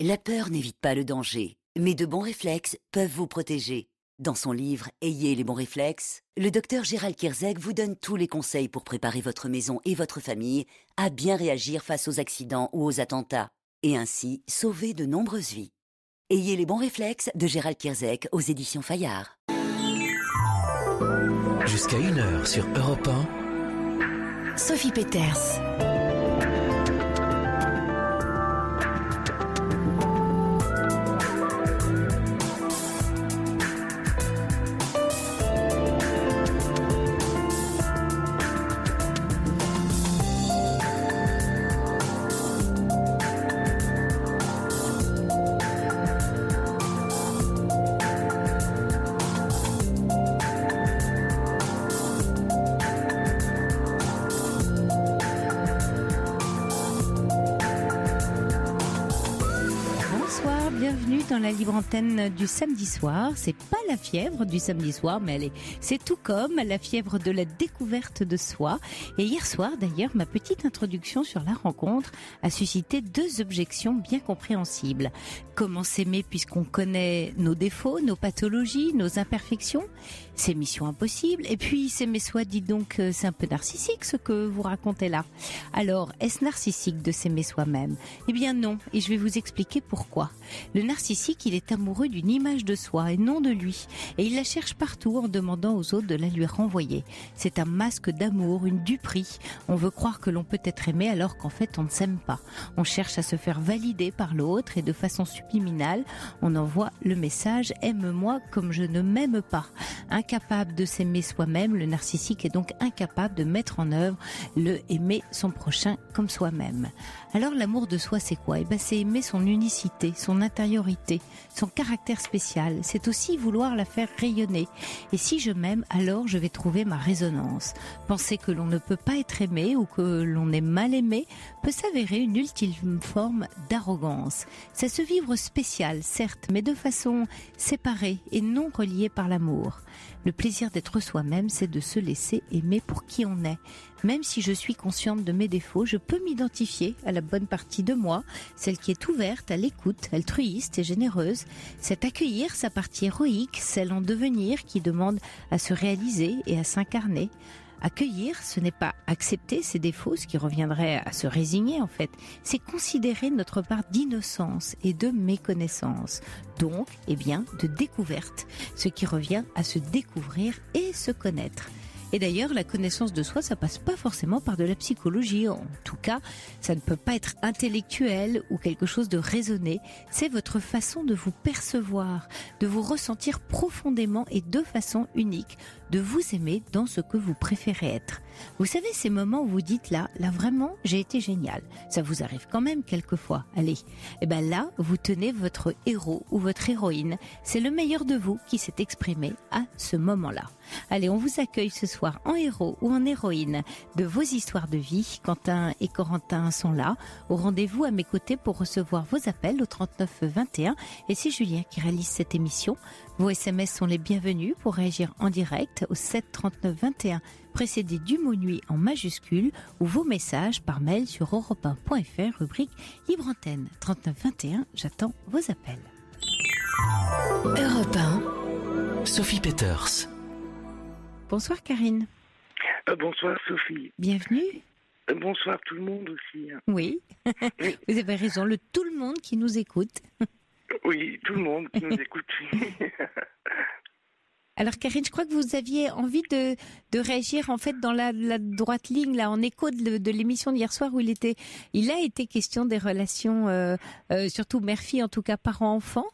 La peur n'évite pas le danger, mais de bons réflexes peuvent vous protéger. Dans son livre Ayez les bons réflexes, le docteur Gérald Kierzek vous donne tous les conseils pour préparer votre maison et votre famille à bien réagir face aux accidents ou aux attentats, et ainsi sauver de nombreuses vies. Ayez les bons réflexes de Gérald Kierzek aux éditions Fayard. Jusqu'à 1h sur Europe 1. Sophie Peters. Dans la libre antenne du samedi soir, c'est pas la fièvre du samedi soir, mais c'est tout comme la fièvre de la découverte de soi. Et hier soir, d'ailleurs, ma petite introduction sur la rencontre a suscité deux objections bien compréhensibles. Comment s'aimer puisqu'on connaît nos défauts, nos pathologies, nos imperfections? C'est mission impossible. Et puis, s'aimer soi, dites donc, c'est un peu narcissique ce que vous racontez là. Alors, est-ce narcissique de s'aimer soi-même? Eh bien non, et je vais vous expliquer pourquoi. Le narcissique, il est amoureux d'une image de soi et non de lui. Et il la cherche partout en demandant aux autres de la lui renvoyer. C'est un masque d'amour, une duperie. On veut croire que l'on peut être aimé alors qu'en fait on ne s'aime pas. On cherche à se faire valider par l'autre et de façon subliminale, on envoie le message « aime-moi comme je ne m'aime pas ». Incapable de s'aimer soi-même, le narcissique est donc incapable de mettre en œuvre le aimer son prochain comme soi-même. Alors l'amour de soi, c'est quoi? Eh ben, c'est aimer son unicité, son intériorité, son caractère spécial. C'est aussi vouloir la faire rayonner. Et si je m'aime, alors je vais trouver ma résonance. Penser que l'on ne peut pas être aimé ou que l'on est mal aimé peut s'avérer une ultime forme d'arrogance. C'est se vivre spécial, certes, mais de façon séparée et non reliée par l'amour. Le plaisir d'être soi-même, c'est de se laisser aimer pour qui on est. Même si je suis consciente de mes défauts, je peux m'identifier à la bonne partie de moi, celle qui est ouverte à l'écoute, altruiste et généreuse. C'est accueillir sa partie héroïque, celle en devenir qui demande à se réaliser et à s'incarner. Accueillir, ce n'est pas accepter ses défauts, ce qui reviendrait à se résigner en fait. C'est considérer notre part d'innocence et de méconnaissance. Donc, de découverte, ce qui revient à se découvrir et se connaître. Et d'ailleurs, la connaissance de soi, ça passe pas forcément par de la psychologie. En tout cas, ça ne peut pas être intellectuel ou quelque chose de raisonné. C'est votre façon de vous percevoir, de vous ressentir profondément et de façon unique, de vous aimer dans ce que vous préférez être. Vous savez, ces moments où vous dites là vraiment, j'ai été génial. Ça vous arrive quand même quelquefois. Allez, et ben là, vous tenez votre héros ou votre héroïne. C'est le meilleur de vous qui s'est exprimé à ce moment-là. Allez, on vous accueille ce soir en héros ou en héroïne de vos histoires de vie. Quentin et Corentin sont là, au rendez-vous à mes côtés pour recevoir vos appels au 39 21. Et c'est Julien qui réalise cette émission. Vos SMS sont les bienvenus pour réagir en direct au 7 39 21, précédé du mot nuit en majuscule, ou vos messages par mail sur europe1.fr, rubrique Libre Antenne. 39 21, j'attends vos appels. Europe 1, Sophie Peters. Bonsoir Karine. Bonsoir Sophie. Bienvenue. Bonsoir tout le monde aussi. Oui, vous avez raison, tout le monde qui nous écoute. Oui, tout le monde qui nous écoute. Alors Karine, je crois que vous aviez envie de réagir en fait dans la droite ligne, là, en écho de l'émission d'hier soir où il a été question des relations, surtout mère-fille, en tout cas parents-enfants.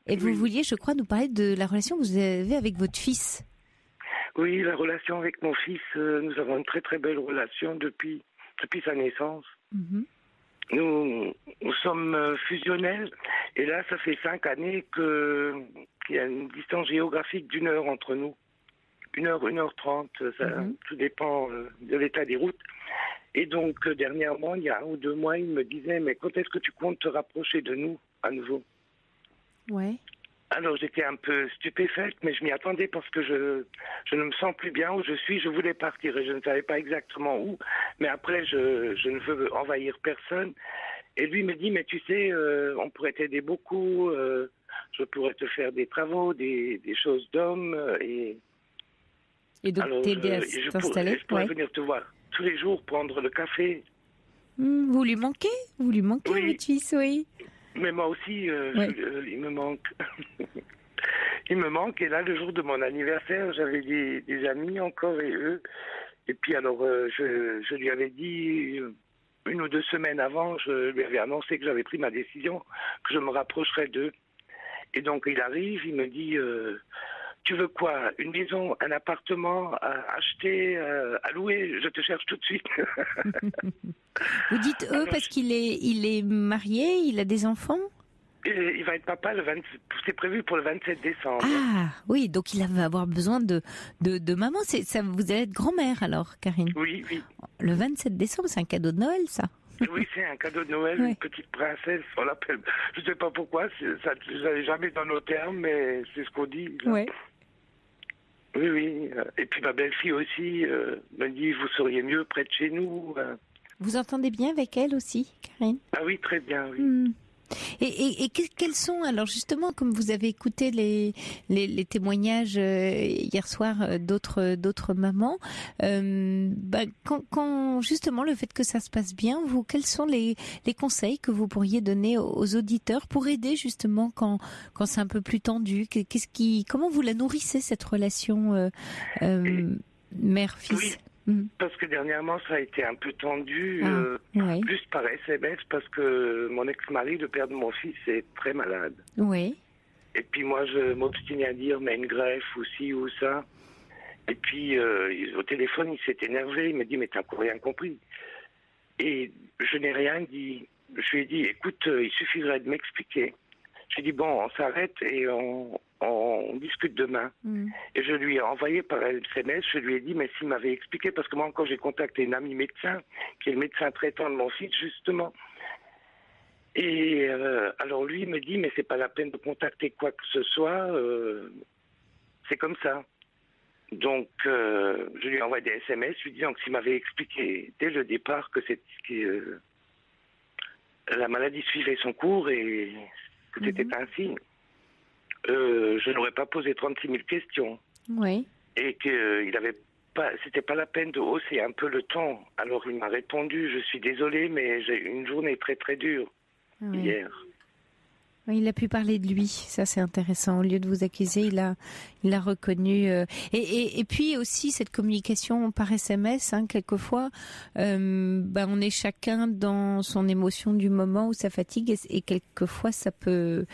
Et vous vouliez, je crois, nous parler de la relation que vous avez avec votre fils. Oui, la relation avec mon fils, nous avons une très très belle relation depuis sa naissance. Mm-hmm. Nous sommes fusionnels et là, ça fait 5 années qu'il y a une distance géographique d'1 heure entre nous. 1 heure, 1h30, ça, tout dépend de l'état des routes. Et donc, dernièrement, il y a 1 ou 2 mois, il me disait « Mais quand est-ce que tu comptes te rapprocher de nous à nouveau ?» Ouais. Alors j'étais un peu stupéfaite, mais je m'y attendais parce que je ne me sens plus bien où je suis. Je voulais partir et je ne savais pas exactement où. Mais après, je ne veux envahir personne. Et lui me dit, mais tu sais, on pourrait t'aider beaucoup, je pourrais te faire des travaux, des choses d'homme. Et donc t'aider à t'installer. Je pourrais venir te voir tous les jours, prendre le café. Vous lui manquez oui. Votre fils, oui. Mais moi aussi, il me manque. Il me manque. Et là, le jour de mon anniversaire, j'avais des amis encore et eux. Et puis alors, je lui avais dit, 1 ou 2 semaines avant, je lui avais annoncé que j'avais pris ma décision, que je me rapprocherais d'eux. Et donc, il arrive, il me dit, tu veux quoi? Une maison, un appartement à acheter, à louer? Je te cherche tout de suite. Vous dites eux parce qu'il est marié, il a des enfants? Il va être papa c'est prévu pour le 27 décembre. Ah oui, donc il va avoir besoin de maman. Vous allez être grand-mère alors, Karine? Oui. Le 27 décembre, c'est un cadeau de Noël, ça? Oui, c'est un cadeau de Noël, une petite princesse, on l'appelle. Je ne sais pas pourquoi, ça n'est jamais dans nos termes, mais c'est ce qu'on dit. Oui. Oui. Et puis ma belle-fille aussi me dit, vous seriez mieux près de chez nous. Vous entendez bien avec elle aussi, Karine? Ah oui, très bien, oui. Et quels sont, alors justement, comme vous avez écouté les témoignages hier soir d'autres mamans, quand justement le fait que ça se passe bien, quels sont les conseils que vous pourriez donner aux auditeurs pour aider justement quand c'est un peu plus tendu? Comment vous la nourrissez, cette relation mère-fils? Parce que dernièrement, ça a été un peu tendu, plus par SMS, parce que mon ex-mari, le père de mon fils, est très malade. Oui. Et puis moi, je m'obstinais à dire, mais une greffe ou ci ou ça. Et puis, au téléphone, il s'est énervé, il m'a dit, mais t'as encore rien compris. Et je n'ai rien dit. Je lui ai dit, écoute, il suffirait de m'expliquer. J'ai dit, bon, on s'arrête et on discute demain. Et je lui ai envoyé par SMS, je lui ai dit, mais s'il m'avait expliqué, parce que moi encore j'ai contacté une amie médecin, qui est le médecin traitant de mon fils, justement. Et alors lui, il me dit, mais c'est pas la peine de contacter quoi que ce soit, c'est comme ça. Donc, je lui ai envoyé des SMS, lui disant que s'il m'avait expliqué dès le départ que la maladie suivait son cours et que c'était ainsi, je n'aurais pas posé 36 000 questions. Oui. Et c'était pas la peine de hausser un peu le ton. Alors il m'a répondu, je suis désolé, mais j'ai eu une journée très très dure hier. Oui, il a pu parler de lui, ça c'est intéressant. Au lieu de vous accuser, il a reconnu. Et puis aussi cette communication par SMS, quelquefois, on est chacun dans son émotion du moment ou sa fatigue, et quelquefois ça peut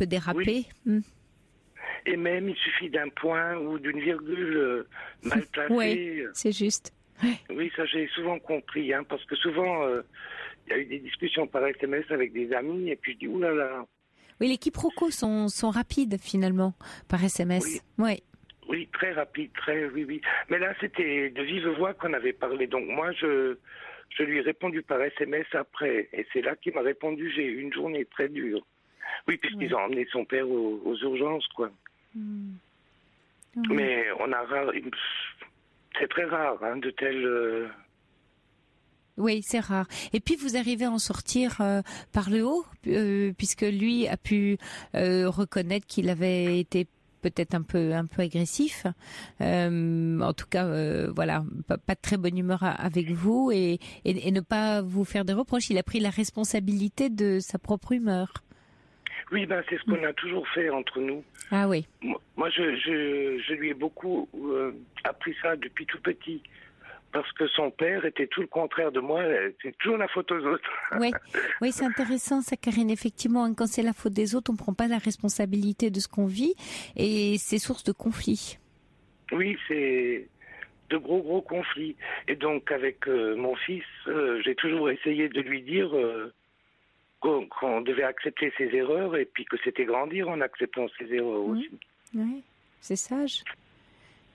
déraper. Oui. Et même il suffit d'un point ou d'une virgule mal placée. Oui, c'est juste. Oui, ça j'ai souvent compris, parce que souvent il y a eu des discussions par SMS avec des amis et puis je dis oulala. Oui, les quiproquos sont rapides finalement par SMS. Oui, très rapide, oui. Mais là c'était de vive voix qu'on avait parlé, donc moi je lui ai répondu par SMS après et c'est là qu'il m'a répondu, j'ai eu une journée très dure. Oui, puisqu'ils ont emmené son père aux urgences, quoi. Mais c'est très rare de tels... Oui, c'est rare. Et puis vous arrivez à en sortir par le haut, puisque lui a pu reconnaître qu'il avait été peut-être un peu agressif. En tout cas, pas de très bonne humeur avec vous et ne pas vous faire des reproches. Il a pris la responsabilité de sa propre humeur. Oui, c'est ce qu'on a toujours fait entre nous. Ah oui. Moi, je lui ai beaucoup appris ça depuis tout petit. Parce que son père était tout le contraire de moi, c'est toujours la faute aux autres. Oui, c'est intéressant ça, Karine. Effectivement, quand c'est la faute des autres, on ne prend pas la responsabilité de ce qu'on vit et c'est source de conflits. Oui, c'est de gros conflits. Et donc, avec mon fils, j'ai toujours essayé de lui dire qu'on devait accepter ses erreurs et puis que c'était grandir en acceptant ses erreurs aussi. Oui, c'est sage.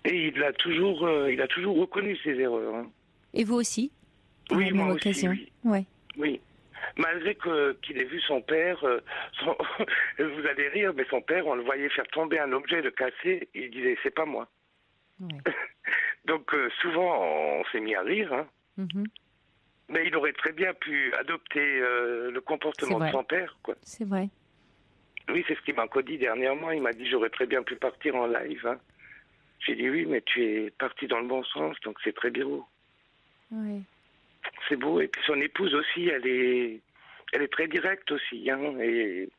Et il a toujours reconnu ses erreurs. Et vous aussi? Oui, moi occasion. aussi. Oui. Malgré qu'il ait vu son père, vous allez rire, mais son père, on le voyait faire tomber un objet, le casser, et il disait c'est pas moi. Ouais. Donc souvent on s'est mis à rire. Mais il aurait très bien pu adopter le comportement de son père, quoi. C'est vrai. Oui, c'est ce qu'il m'a encore dit dernièrement. Il m'a dit j'aurais très bien pu partir en live. Hein. J'ai dit oui, mais tu es parti dans le bon sens, donc c'est très beau. Oui. C'est beau. Et puis son épouse aussi, elle est très directe aussi. Hein, et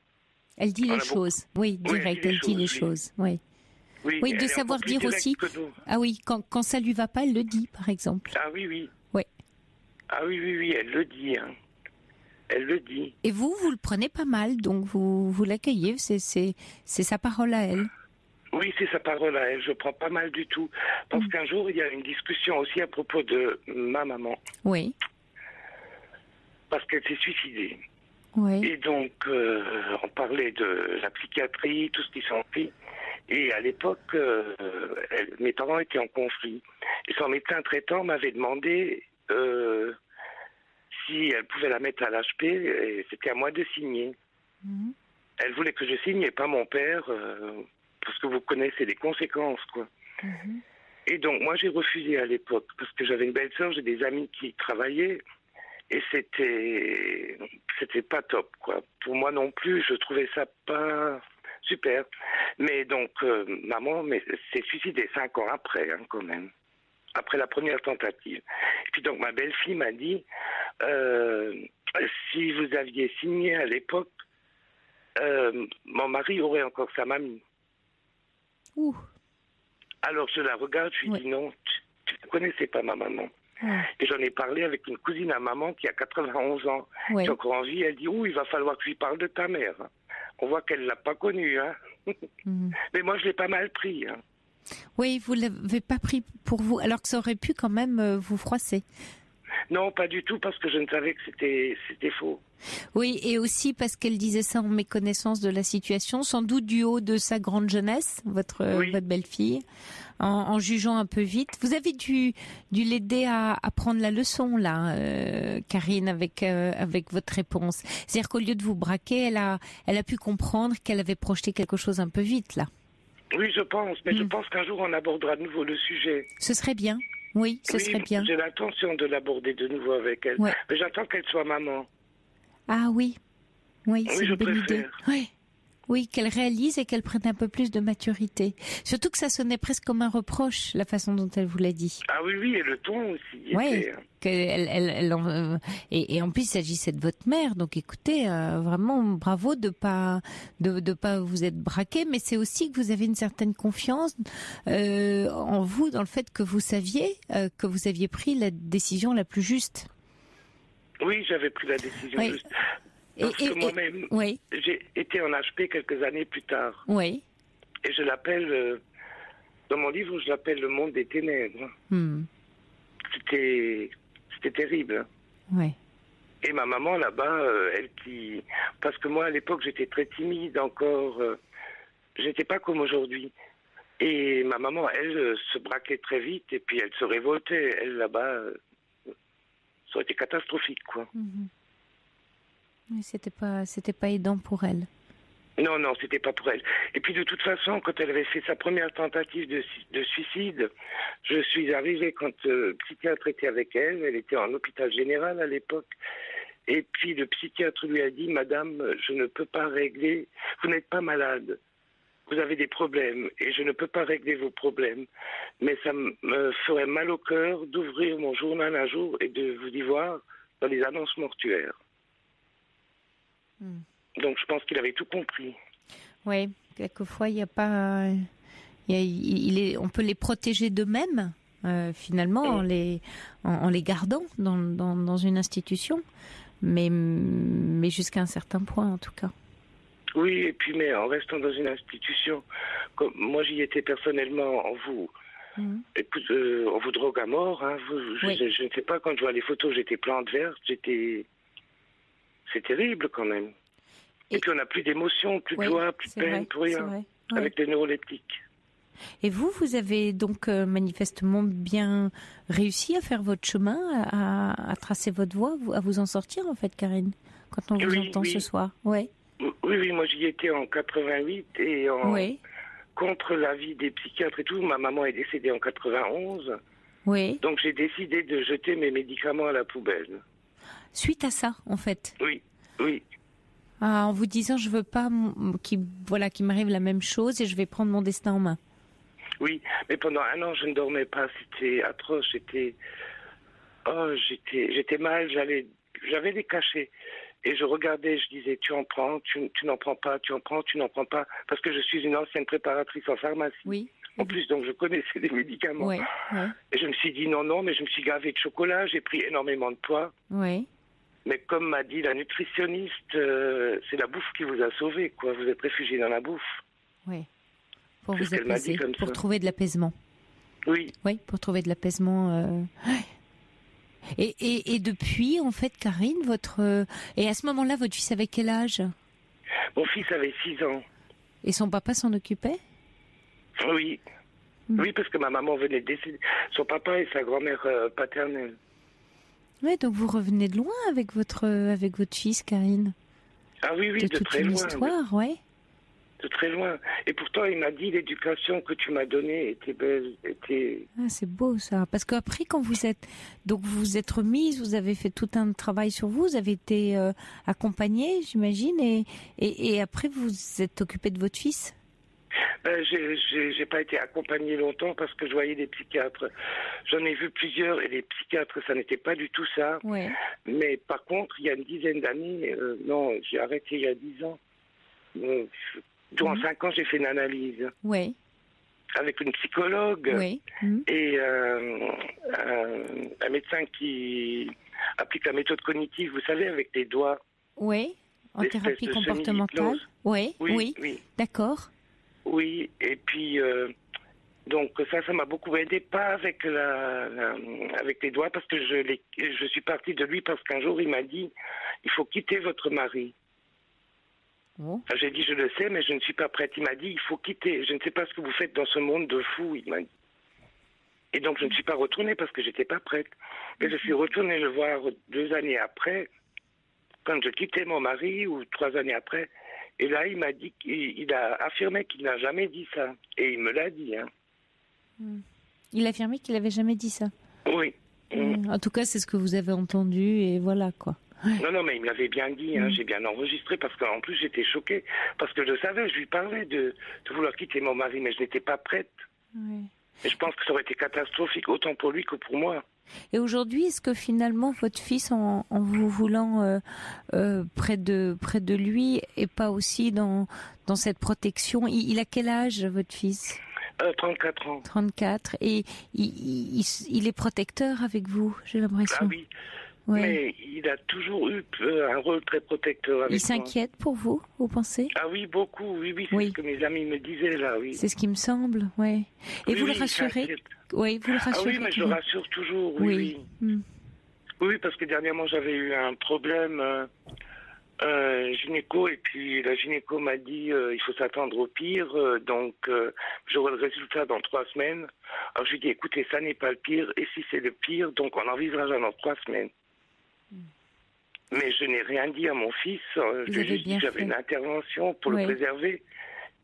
elle dit les choses. Oui, direct, elle dit les choses. Oui. Oui, de savoir dire aussi. Ah oui, quand ça lui va pas, elle le dit, par exemple. Ah oui, oui. Oui. Ah oui, elle le dit. Hein. Elle le dit. Et vous le prenez pas mal, donc vous l'accueillez, c'est sa parole à elle. Oui, c'est sa parole à elle, je prends pas mal du tout. Parce qu'un jour, il y a une discussion aussi à propos de ma maman. Oui. Parce qu'elle s'est suicidée. Oui. Et donc, on parlait de la psychiatrie, tout ce qui s'ensuit. Et à l'époque, mes parents étaient en conflit. Et son médecin traitant m'avait demandé si elle pouvait la mettre à l'HP, et c'était à moi de signer. Mmh. Elle voulait que je signe et pas mon père, parce que vous connaissez les conséquences, quoi. Mmh. Et donc, moi, j'ai refusé à l'époque, parce que j'avais une belle sœur, j'ai des amis qui travaillaient, et c'était pas top, quoi. Pour moi non plus, je trouvais ça pas super. Mais donc, maman s'est suicidée 5 ans après, hein, quand même. Après la première tentative. Et puis donc ma belle-fille m'a dit si vous aviez signé à l'époque, mon mari aurait encore sa mamie. Ouh. Alors je la regarde, je lui dis non, tu ne connaissais pas ma maman. Et j'en ai parlé avec une cousine à maman qui a 91 ans, qui est encore en vie. Elle dit il va falloir que je lui parle de ta mère. On voit qu'elle ne l'a pas connue. Hein. Mais moi je l'ai pas mal pris. Hein. Oui, vous ne l'avez pas pris pour vous, alors que ça aurait pu quand même vous froisser. Non, pas du tout, parce que je ne savais que c'était faux. Oui, et aussi parce qu'elle disait ça en méconnaissance de la situation, sans doute du haut de sa grande jeunesse, votre belle-fille, en jugeant un peu vite. Vous avez dû l'aider à prendre la leçon, là, Karine, avec votre réponse. C'est-à-dire qu'au lieu de vous braquer, elle a pu comprendre qu'elle avait projeté quelque chose un peu vite, là. Oui, je pense, mais je pense qu'un jour on abordera de nouveau le sujet. Ce serait bien, oui, ce serait bien. J'ai l'intention de l'aborder de nouveau avec elle, mais j'attends qu'elle soit maman. Ah oui, c'est une bonne idée. Oui, qu'elle réalise et qu'elle prenne un peu plus de maturité. Surtout que ça sonnait presque comme un reproche, la façon dont elle vous l'a dit. Ah oui, et le ton aussi. Oui, et en plus il s'agissait de votre mère, donc écoutez, vraiment bravo de pas vous être braqué, mais c'est aussi que vous avez une certaine confiance en vous, dans le fait que vous saviez que vous aviez pris la décision la plus juste. Oui, j'avais pris la décision juste. Parce que moi-même, j'ai été en HP quelques années plus tard. Oui. Et je l'appelle, dans mon livre, je l'appelle le monde des ténèbres. C'était terrible. Oui. Et ma maman là-bas, parce que moi à l'époque j'étais très timide encore, j'étais pas comme aujourd'hui. Et ma maman, elle, se braquait très vite et puis elle se révoltait. Elle là-bas, ça aurait été catastrophique, quoi. Mais c'était pas aidant pour elle. Non, c'était pas pour elle. Et puis de toute façon, quand elle avait fait sa première tentative de suicide, je suis arrivé quand le psychiatre était avec elle. Elle était en hôpital général à l'époque. Et puis le psychiatre lui a dit, Madame, je ne peux pas régler. Vous n'êtes pas malade. Vous avez des problèmes et je ne peux pas régler vos problèmes. Mais ça me ferait mal au cœur d'ouvrir mon journal un jour et de vous y voir dans les annonces mortuaires. Donc je pense qu'il avait tout compris. Oui, quelquefois il n'y a pas, on peut les protéger d'eux-mêmes finalement en les gardant dans une institution, mais jusqu'à un certain point en tout cas. Oui, et puis mais en restant dans une institution, comme moi j'y étais personnellement, on vous drogue à mort. Hein, je ne sais pas, quand je vois les photos, j'étais plante verte, c'est terrible quand même. Et puis on n'a plus d'émotion, plus de joie, plus de peine, plus rien, avec des neuroleptiques. Et vous avez donc manifestement bien réussi à faire votre chemin, à tracer votre voie, à vous en sortir en fait, Karine, quand on vous entend ce soir. Oui, moi j'y étais en 88 et contre l'avis des psychiatres et tout. Ma maman est décédée en 91. Oui. Donc j'ai décidé de jeter mes médicaments à la poubelle. suite à ça, en fait. Oui, oui. Ah, en vous disant, je veux pas qu'il m'arrive la même chose et je vais prendre mon destin en main. Oui, mais pendant 1 an, je ne dormais pas. C'était atroce. J'étais mal. J'avais des cachets. Et je regardais, je disais, tu en prends, tu n'en prends pas, tu en prends, tu n'en prends pas. Parce que je suis une ancienne préparatrice en pharmacie. Oui. En plus, donc je connaissais les médicaments. Ouais. Et je me suis dit non, mais je me suis gavé de chocolat, j'ai pris énormément de poids. Oui. Mais comme m'a dit la nutritionniste, c'est la bouffe qui vous a sauvé, quoi. Vous êtes réfugié dans la bouffe. Oui. Pour C'est vous ce qu'elle m'a dit apaiser, comme pour ça. trouver de l'apaisement. Oui. Oui, pour trouver de l'apaisement. Et depuis, en fait, Karine, et à ce moment-là, votre fils avait quel âge? Mon fils avait 6 ans. Et son papa s'en occupait? Oui. Oui, parce que ma maman venait de décéder. Son papa et sa grand-mère paternelle. Oui, donc vous revenez de loin avec votre fils, Karine. Ah oui, de de toute très une loin. histoire, ouais. De très loin. Et pourtant, il m'a dit l'éducation que tu m'as donnée était belle, Ah, c'est beau ça. Parce qu'après, quand vous vous êtes remise, vous avez fait tout un travail sur vous, vous avez été accompagnée, j'imagine, et après vous vous êtes occupée de votre fils. J'ai pas été accompagnée longtemps parce que je voyais des psychiatres. J'en ai vu plusieurs et les psychiatres, ça n'était pas du tout ça. Ouais. Mais par contre, il y a une dizaine d'années, non, j'ai arrêté il y a 10 ans. Durant 5 ans, j'ai fait une analyse. Oui. Avec une psychologue. Oui. Et un médecin qui applique la méthode cognitive, vous savez, avec les doigts. Oui. En L'espèce thérapie de comportementale. semi-hypnose. Oui. Oui. D'accord. Oui, et puis donc ça m'a beaucoup aidé, pas avec avec les doigts, parce que je suis partie de lui parce qu'un jour il m'a dit il faut quitter votre mari. Bon. J'ai dit je le sais, mais je ne suis pas prête. Il m'a dit il faut quitter. Je ne sais pas ce que vous faites dans ce monde de fous, il m'a dit. Et donc je ne suis pas retournée parce que j'étais pas prête. Et je suis retournée le voir 2 années après, quand je quittais mon mari, ou 3 années après. Et là, il m'a dit qu'il a affirmé qu'il n'a jamais dit ça. Et il me l'a dit. Hein. Il a affirmé qu'il n'avait jamais dit ça. Oui. En tout cas, c'est ce que vous avez entendu et voilà quoi. Non, mais il me l'avait bien dit. Hein. J'ai bien enregistré parce qu'en plus, j'étais choquée. Parce que je savais, je lui parlais de vouloir quitter mon mari, mais je n'étais pas prête. Oui. Et je pense que ça aurait été catastrophique, autant pour lui que pour moi. Et aujourd'hui, est-ce que finalement votre fils, en vous voulant près de lui, et pas aussi dans cette protection, il a quel âge votre fils? 34 ans. 34. Et il est protecteur avec vous, j'ai l'impression. Ah oui. Ouais. Mais il a toujours eu un rôle très protecteur avec moi. Il s'inquiète pour vous pensez? Ah oui, beaucoup. Oui, c'est Oui. ce que mes amis me disaient là, oui. C'est ce qui me semble, ouais. Et Oui, vous le il rassurez? s'inquiète. Oui, vous le rassurez. Ah oui, mais je le rassure toujours, oui. Oui, parce que dernièrement, j'avais eu un problème gynéco, et puis la gynéco m'a dit il faut s'attendre au pire, donc j'aurai le résultat dans 3 semaines. Alors je lui ai dit, écoutez, ça n'est pas le pire, et si c'est le pire, donc on envisagera dans 3 semaines. Mais je n'ai rien dit à mon fils, je lui ai juste dit que j'avais une intervention pour le préserver.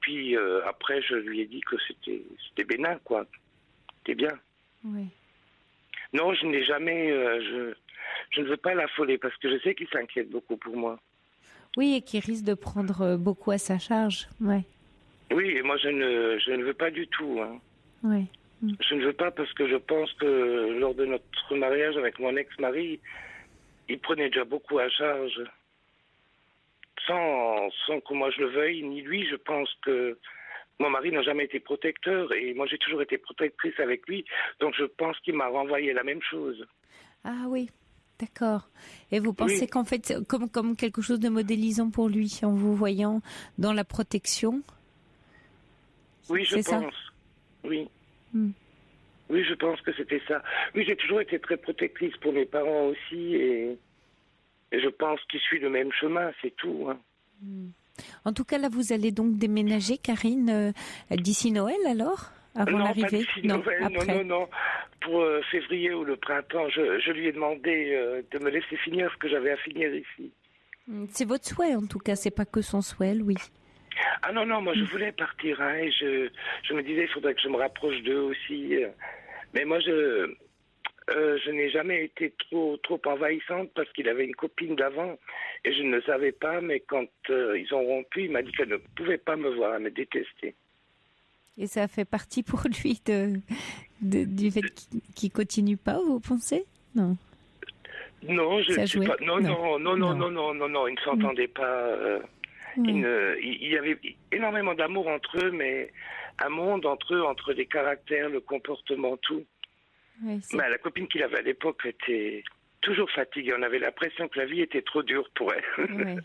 Puis après, je lui ai dit que c'était bénin, quoi. C'était bien. Oui. Non, je n'ai jamais... je ne veux pas l'affoler parce que je sais qu'il s'inquiète beaucoup pour moi. Oui, et qu'il risque de prendre beaucoup à sa charge. Ouais. Oui, et moi je ne veux pas du tout. Hein. Oui. Je ne veux pas parce que je pense que lors de notre mariage avec mon ex-mari, il prenait déjà beaucoup à charge. Sans que moi je le veuille, ni lui. Je pense que mon mari n'a jamais été protecteur et moi j'ai toujours été protectrice avec lui. Donc je pense qu'il m'a renvoyé la même chose. Ah oui, d'accord. Et vous pensez qu'en fait, comme quelque chose de modélisant pour lui, en vous voyant dans la protection? Oui, je pense. Oui. Oui, je pense que c'était ça. Oui, j'ai toujours été très protectrice pour mes parents aussi et je pense qu'il suit le même chemin, c'est tout. Hein. En tout cas, là, vous allez donc déménager, Karine, d'ici Noël alors? Avant l'arrivée? Non, après. Non. Pour février ou le printemps, je lui ai demandé de me laisser finir ce que j'avais à finir ici. C'est votre souhait, en tout cas, c'est pas que son souhait, oui. Ah non, moi je voulais partir, hein, et je me disais il faudrait que je me rapproche d'eux aussi. Mais moi Je n'ai jamais été trop envahissante parce qu'il avait une copine d'avant et je ne le savais pas, mais quand ils ont rompu, il m'a dit qu'elle ne pouvait pas me voir, elle me détestait. Et ça fait partie pour lui du fait qu'il continue pas, vous pensez? Non. Non, je ne sais pas. Non, ils ne s'entendaient pas. Il y avait énormément d'amour entre eux, mais un monde entre eux, entre les caractères, le comportement, tout. Oui, mais la copine qu'il avait à l'époque était toujours fatiguée. On avait l'impression que la vie était trop dure pour elle. Oui.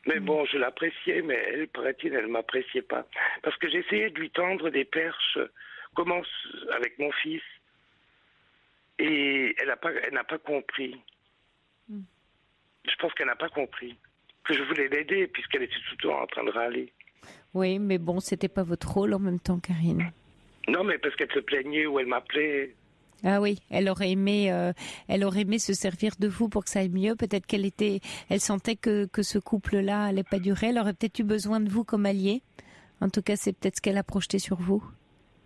Mais bon, je l'appréciais, mais elle, paraît-il, elle ne m'appréciait pas. Parce que j'essayais de lui tendre des perches, commence avec mon fils, et elle n'a pas compris. Je pense qu'elle n'a pas compris que je voulais l'aider, puisqu'elle était tout le temps en train de râler. Oui, mais bon, c'était pas votre rôle en même temps, Karine. Non, mais parce qu'elle se plaignait ou elle m'appelait. Ah oui, elle aurait aimé se servir de vous pour que ça aille mieux. Peut-être elle sentait que ce couple-là allait pas durer. Elle aurait peut-être eu besoin de vous comme allié. En tout cas, c'est peut-être ce qu'elle a projeté sur vous.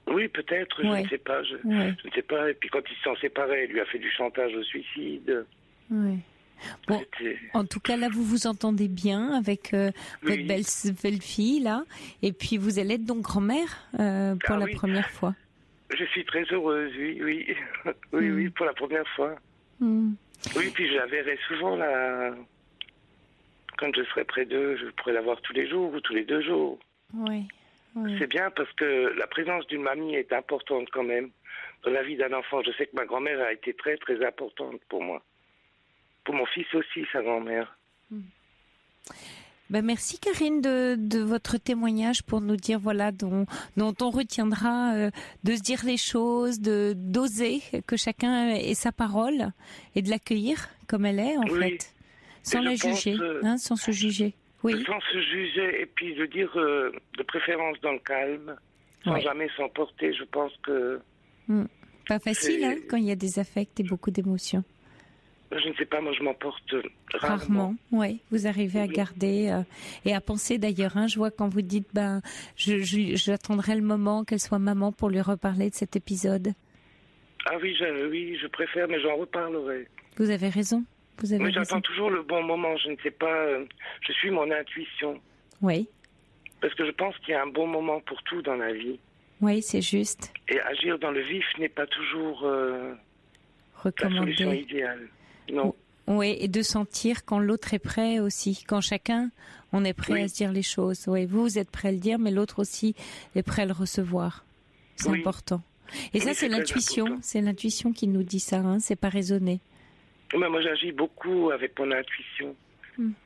Oui, peut-être. Je ne sais pas. Je ne sais pas. Et puis quand ils se sont séparés, elle lui a fait du chantage au suicide. Oui. Bon, en tout cas, là, vous vous entendez bien avec votre belle-fille, là. Et puis, vous allez être donc grand-mère pour la première fois. Je suis très heureuse, oui, pour la première fois. Oui, puis je la verrai souvent, là. Quand je serai près d'eux, je pourrai la voir tous les jours ou tous les 2 jours. Oui. C'est bien parce que la présence d'une mamie est importante quand même dans la vie d'un enfant. Je sais que ma grand-mère a été très, très importante pour moi. Pour mon fils aussi, sa grand-mère. Ben merci Karine de votre témoignage pour nous dire dont on retiendra de se dire les choses, d'oser que chacun ait sa parole et de l'accueillir comme elle est en fait, sans la juger, sans se juger. Oui. Sans se juger et puis de dire de préférence dans le calme, sans jamais s'emporter. Je pense que pas facile quand il y a des affects et beaucoup d'émotions. Je ne sais pas, moi je m'emporte rarement. Oui. Vous arrivez à garder et à penser d'ailleurs. Je vois quand vous dites, j'attendrai le moment qu'elle soit maman pour lui reparler de cet épisode. Ah oui, je préfère, mais j'en reparlerai. Vous avez raison. Mais j'attends toujours le bon moment. Je ne sais pas. Je suis mon intuition. Oui. Parce que je pense qu'il y a un bon moment pour tout dans la vie. Oui, c'est juste. Et agir dans le vif n'est pas toujours recommandé. La solution idéale. Non. Oui, et de sentir quand l'autre est prêt aussi, quand chacun on est prêt à se dire les choses. Oui, vous êtes prêt à le dire, mais l'autre aussi est prêt à le recevoir. C'est important. Et ça, c'est l'intuition. Important. C'est l'intuition qui nous dit ça. C'est pas raisonné. Mais moi, j'agis beaucoup avec mon intuition,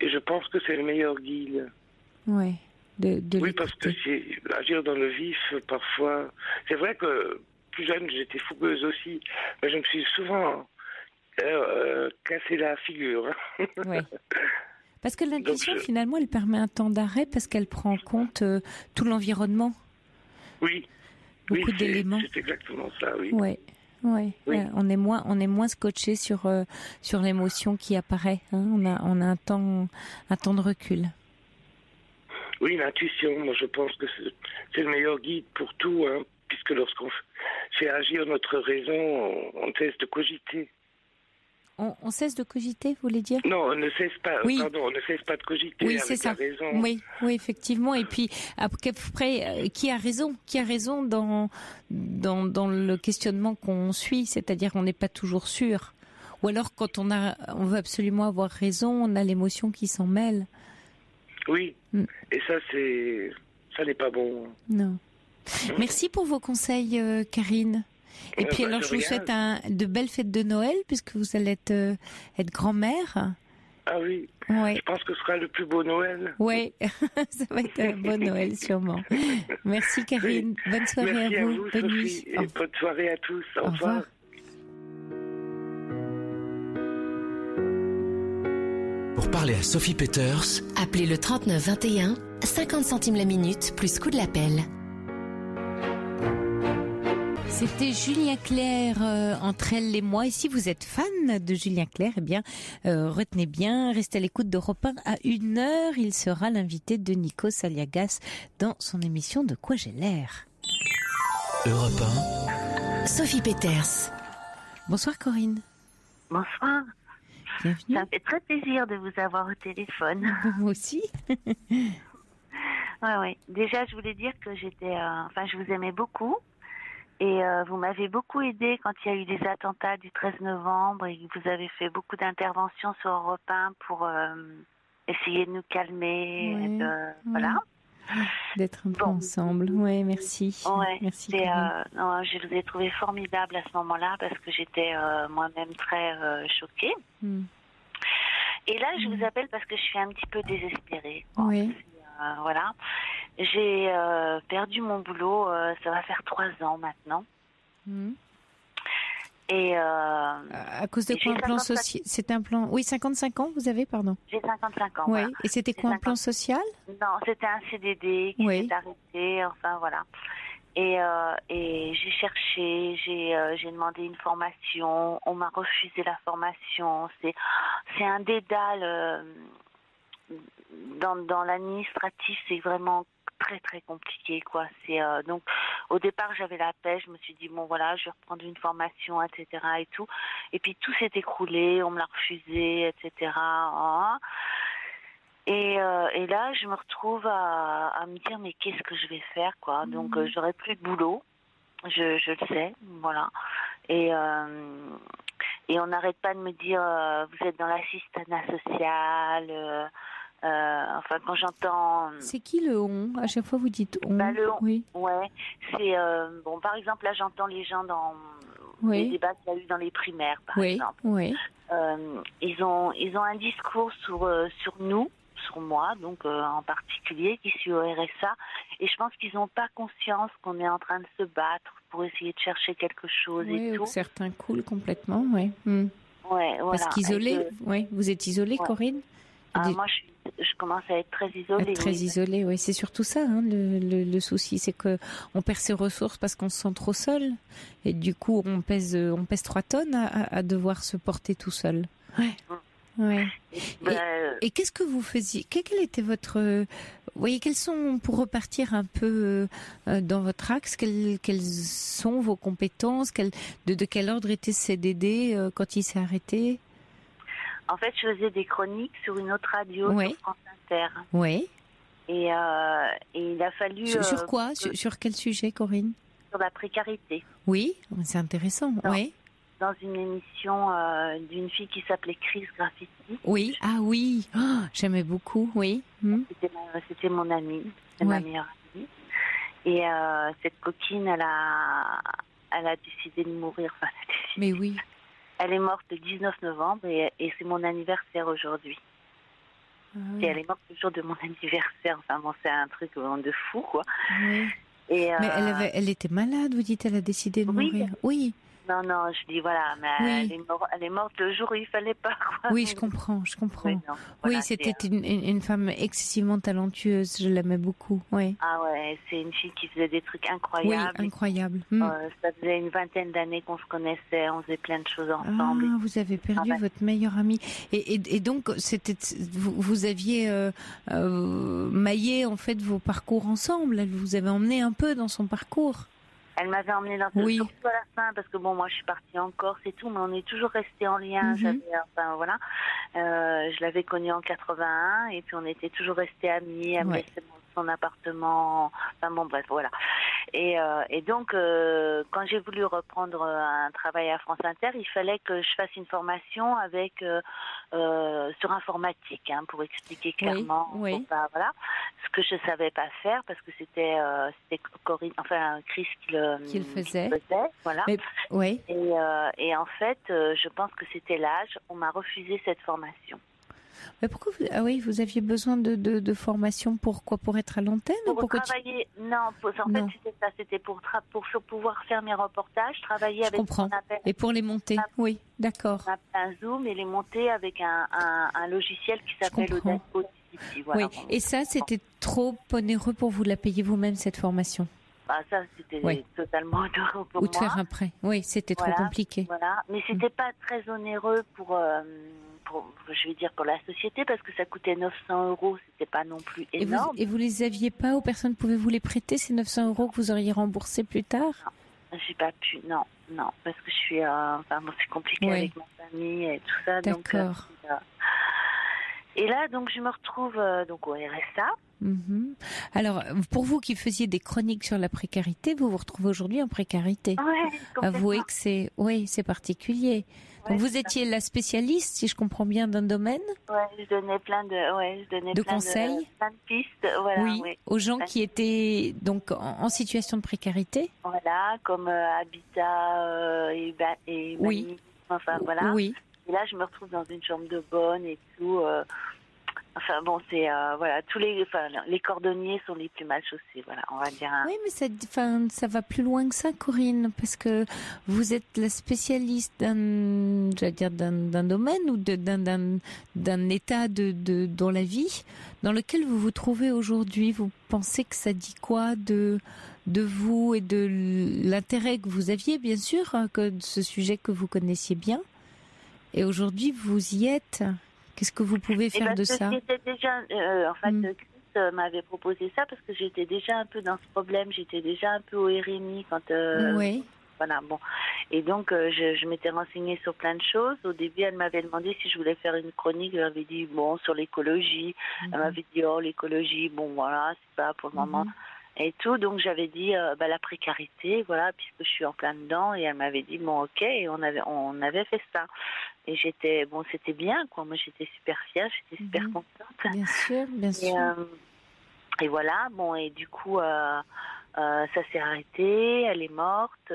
et je pense que c'est le meilleur guide. Oui. Oui, parce que agir dans le vif, parfois. C'est vrai que plus jeune, j'étais fougueuse aussi, mais je me suis souvent casser la figure. Oui. Parce que l'intuition, finalement, elle permet un temps d'arrêt parce qu'elle prend en compte tout l'environnement. Oui. Beaucoup d'éléments. C'est exactement ça, oui. Oui. On est moins scotché sur l'émotion qui apparaît. On a un temps de recul. Oui, l'intuition, moi je pense que c'est le meilleur guide pour tout, puisque lorsqu'on fait agir notre raison, on cesse de cogiter. On cesse de cogiter, vous voulez dire? Non, on ne cesse pas. Oui. Pardon, on ne cesse pas de cogiter. Oui, c'est ça. Raison. Oui, effectivement. Et puis après, qui a raison? Qui a raison dans le questionnement qu'on suit? C'est-à-dire qu'on n'est pas toujours sûr. Ou alors quand on veut absolument avoir raison, on a l'émotion qui s'en mêle. Oui. Et ça n'est pas bon. Non. Merci pour vos conseils, Karine. Et puis alors, je vous souhaite de belles fêtes de Noël, puisque vous allez être grand-mère. Ah oui, je pense que ce sera le plus beau Noël. Oui, ça va être un beau Noël, sûrement. Merci Karine, bonne soirée à vous. Bonne nuit. Et bonne soirée à tous. Au revoir. Pour parler à Sophie Peters, appelez le 39 21, 50 centimes la minute, plus coût de l'appel. C'était Julien Clerc, Entre elle et moi. Et si vous êtes fan de Julien Clerc, retenez bien, restez à l'écoute d'Europe 1 à 1h. Il sera l'invité de Nikos Aliagas dans son émission De quoi j'ai l'air. Europe 1. Sophie Peters. Bonsoir Corinne. Bonsoir. Bienvenue. Ça me fait très plaisir de vous avoir au téléphone. Moi aussi. Ouais. Déjà, je voulais dire que je vous aimais beaucoup. Et vous m'avez beaucoup aidé quand il y a eu les attentats du 13 novembre et que vous avez fait beaucoup d'interventions sur Europe 1 pour essayer de nous calmer. Ouais, voilà. D'être un peu ensemble. Oui, merci. Ouais, merci. Je vous ai trouvé formidable à ce moment-là parce que j'étais moi-même très choquée. Et là, je vous appelle parce que je suis un petit peu désespérée. Oui. Voilà. J'ai perdu mon boulot, ça va faire 3 ans maintenant. Et à cause de quoi un plan social? C'est un plan. Oui, 55 ans, vous avez, pardon. J'ai 55 ans. Oui. Voilà. Et c'était quoi, un plan social? Non, c'était un CDD qui s'est arrêté. Enfin voilà. Et j'ai cherché, j'ai demandé une formation. On m'a refusé la formation. C'est un dédale. Dans l'administratif, c'est vraiment très très compliqué, quoi. Donc au départ j'avais la paix, je me suis dit bon voilà, je vais reprendre une formation, etc. et tout. Et puis tout s'est écroulé, on me l'a refusé, etc. Et là je me retrouve à me dire mais qu'est-ce que je vais faire, quoi. Donc j'aurai plus de boulot, je le sais, voilà. Et on n'arrête pas de me dire vous êtes dans l'assistanat social. Enfin, quand j'entends... C'est qui le on? À chaque fois, vous dites on. Le on, oui. Ouais. C'est, par exemple, là, j'entends les gens dans les débats qu'il y a eu dans les primaires, par exemple. Oui. Ils ont un discours sur nous, sur moi, donc en particulier, qui suis au RSA. Et je pense qu'ils n'ont pas conscience qu'on est en train de se battre pour essayer de chercher quelque chose et tout. Certains coulent complètement, oui. Ouais, voilà. Parce qu'isolé, vous êtes isolée, Corinne? Moi, je commence à être très isolée. Isolée, oui. C'est surtout ça, le souci, c'est que on perd ses ressources parce qu'on se sent trop seul, et du coup, on pèse 3 tonnes à devoir se porter tout seul. Ouais. Et qu'est-ce que vous faisiez? Quel était votre, quels sont, pour repartir un peu dans votre axe, quelles sont vos compétences, de quel ordre était ce CDD quand il s'est arrêté? En fait, je faisais des chroniques sur une autre radio, sur France Inter. Oui. Et il a fallu... Sur quoi? Sur quel sujet, Corinne? Sur la précarité. Oui, c'est intéressant, oui. Dans une émission d'une fille qui s'appelait Chris Graffiti. Oui, oui, j'aimais beaucoup, oui. C'était mon amie, c'était ma meilleure amie. Et cette coquine, elle a décidé de mourir. Enfin, mais oui. Elle est morte le 19 novembre et c'est mon anniversaire aujourd'hui. Et elle est morte le jour de mon anniversaire. Enfin bon, c'est un truc de fou, quoi. Oui. Mais elle était malade, vous dites, elle a décidé de mourir. Oui. Non, je dis voilà, mais elle est morte le jour où il fallait pas, quoi. Oui, je comprends. Oui, c'était une femme excessivement talentueuse, je l'aimais beaucoup, oui. Ah ouais, c'est une fille qui faisait des trucs incroyables. Oui, incroyable. Ça faisait une vingtaine d'années qu'on se connaissait, on faisait plein de choses ensemble. Ah, vous avez perdu votre meilleure amie. Et donc, vous aviez maillé en fait vos parcours ensemble, elle vous avait emmené un peu dans son parcours. Elle m'avait emmenée dans surtout à la fin, parce que moi je suis partie en Corse et tout, mais on est toujours restés en lien. Je l'avais connue en 81 et puis on était toujours restés amis. Elle me laissait son appartement. Enfin bon, bref, voilà. Et donc, quand j'ai voulu reprendre un travail à France Inter, il fallait que je fasse une formation sur informatique, pour expliquer clairement. Voilà, ce que je savais pas faire parce que c'était Chris qui le faisait. Voilà. Et en fait, je pense que c'était l'âge. On m'a refusé cette formation. Mais pourquoi vous aviez besoin de formation pour quoi? Pour être à l'antenne? Pour travailler. C'était ça. C'était pour pouvoir faire mes reportages, travailler avec. Je comprends. Et pour les monter. Oui, d'accord. On appelle un Zoom et les monter avec un logiciel qui s'appelle Audacity. Voilà. Oui. Et ça, c'était trop onéreux pour vous la payer vous-même, cette formation? Ça, c'était totalement onéreux pour moi. Ou de faire un prêt. Oui, c'était trop compliqué. Voilà. Mais c'était pas très onéreux pour la société, parce que ça coûtait 900 €, c'était pas non plus énorme. Et vous les aviez pas, ou personne ne pouvait vous les prêter, ces 900 € que vous auriez remboursés plus tard? j'ai pas pu, non, parce que je suis, c'est compliqué avec ma famille et tout ça. D'accord. Donc, et là, donc, je me retrouve donc au RSA. Alors, pour vous qui faisiez des chroniques sur la précarité, vous vous retrouvez aujourd'hui en précarité. Oui, avouez que c'est particulier. Donc, vous étiez la spécialiste, si je comprends bien, d'un domaine. Oui, je donnais plein de conseils, plein de pistes, voilà. Oui, aux gens qui étaient donc en situation de précarité. Voilà, comme habitat et oui. Enfin, voilà. Oui. Et là, je me retrouve dans une chambre de bonne et tout. Enfin bon, c'est voilà, les cordonniers sont les plus mal chaussés, voilà, on va dire. Oui, mais ça va plus loin que ça, Corinne, parce que vous êtes la spécialiste d'un domaine ou d'un état dans la vie dans lequel vous vous trouvez aujourd'hui. Vous pensez que ça dit quoi de vous et de l'intérêt que vous aviez, bien sûr, que de ce sujet que vous connaissiez bien. Et aujourd'hui, vous y êtes. Qu'est-ce que vous pouvez faire de ça? J'étais déjà, Chris m'avait proposé ça parce que j'étais déjà un peu dans ce problème. J'étais déjà un peu au RMI quand. Oui. Voilà, bon. Et donc, je m'étais renseignée sur plein de choses. Au début, elle m'avait demandé si je voulais faire une chronique. Je lui avais dit, bon, sur l'écologie. Elle m'avait dit, l'écologie, bon, voilà, c'est pas pour le moment. Et tout, donc j'avais dit la précarité, voilà, puisque je suis en plein dedans, et elle m'avait dit bon ok, et on avait fait ça, et c'était bien quoi, moi j'étais super fière, j'étais super contente. Bien sûr. Et voilà, bon, et du coup ça s'est arrêté, elle est morte.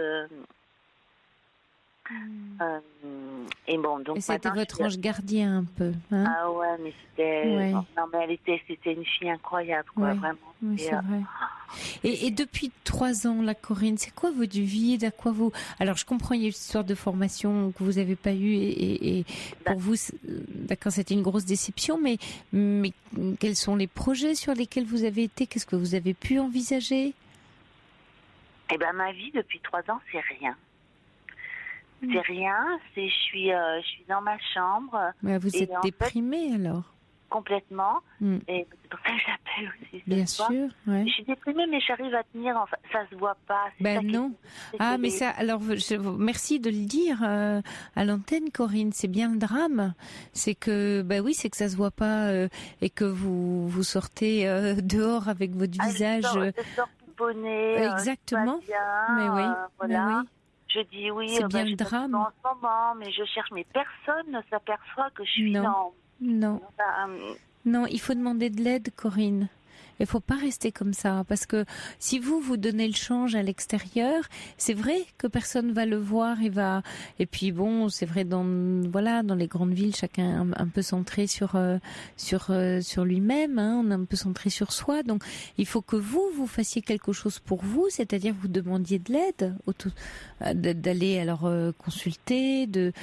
Et bon, donc. Et c'était votre ange gardien un peu. Hein? Ah ouais, mais c'était. Ouais. Non, mais c'était une fille incroyable, quoi, vraiment. Oui, c'est vrai. Et depuis 3 ans, la Corinne, c'est quoi votre vie? À quoi vous... Alors, je comprends, il y a une histoire de formation que vous n'avez pas eue et pour vous, d'accord, c'était une grosse déception, mais quels sont les projets sur lesquels vous avez été? Qu'est-ce que vous avez pu envisager? Eh ben, ma vie, depuis 3 ans, c'est rien. C'est rien, je suis dans ma chambre. Mais vous êtes déprimée alors? Complètement. Et c'est pour ça que j'appelle aussi. Bien sûr, ouais. Je suis déprimée, mais j'arrive à tenir. Enfin, ça se voit pas. Non. Mais ça. Alors, merci de le dire à l'antenne, Corinne. C'est bien le drame. C'est que, c'est que ça se voit pas et que vous sortez dehors avec votre visage. Je sors pouponné. Exactement. Bien, mais oui. Voilà. Mais oui. Je dis oui. C'est bien le drame. En ce moment, mais je cherche. Mais personne ne s'aperçoit que je suis dans. Non, il faut demander de l'aide, Corinne. Il faut pas rester comme ça, parce que si vous donnez le change à l'extérieur, c'est vrai que personne va le voir et puis bon, c'est vrai dans les grandes villes, chacun un peu centré sur lui-même, hein, on est un peu centré sur soi. Donc il faut que vous fassiez quelque chose pour vous, c'est-à-dire vous demandiez de l'aide, d'aller alors consulter, de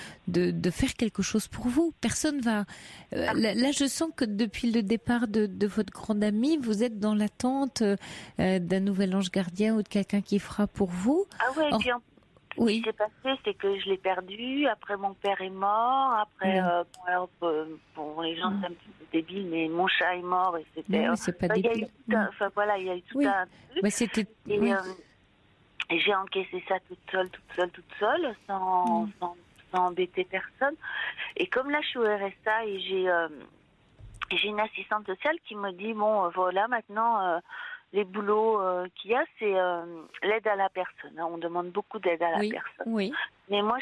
faire quelque chose pour vous. Personne va. Là, je sens que depuis le départ de votre grande amie, vous êtes dans l'attente d'un nouvel ange gardien ou de quelqu'un qui fera pour vous. Ah ouais, et puis ce qui s'est passé, c'est que je l'ai perdu. Après, mon père est mort. Après, les gens, c'est un petit peu débile, mais mon chat est mort. Et c'était. Non, c'est pas débile. Il y a eu tout un truc. C'était. Et j'ai encaissé ça toute seule, sans embêter personne. Et comme là, je suis au RSA et j'ai une assistante sociale qui me dit voilà, maintenant les boulots qu'il y a, c'est l'aide à la personne. On demande beaucoup d'aide à la personne. Oui. Mais moi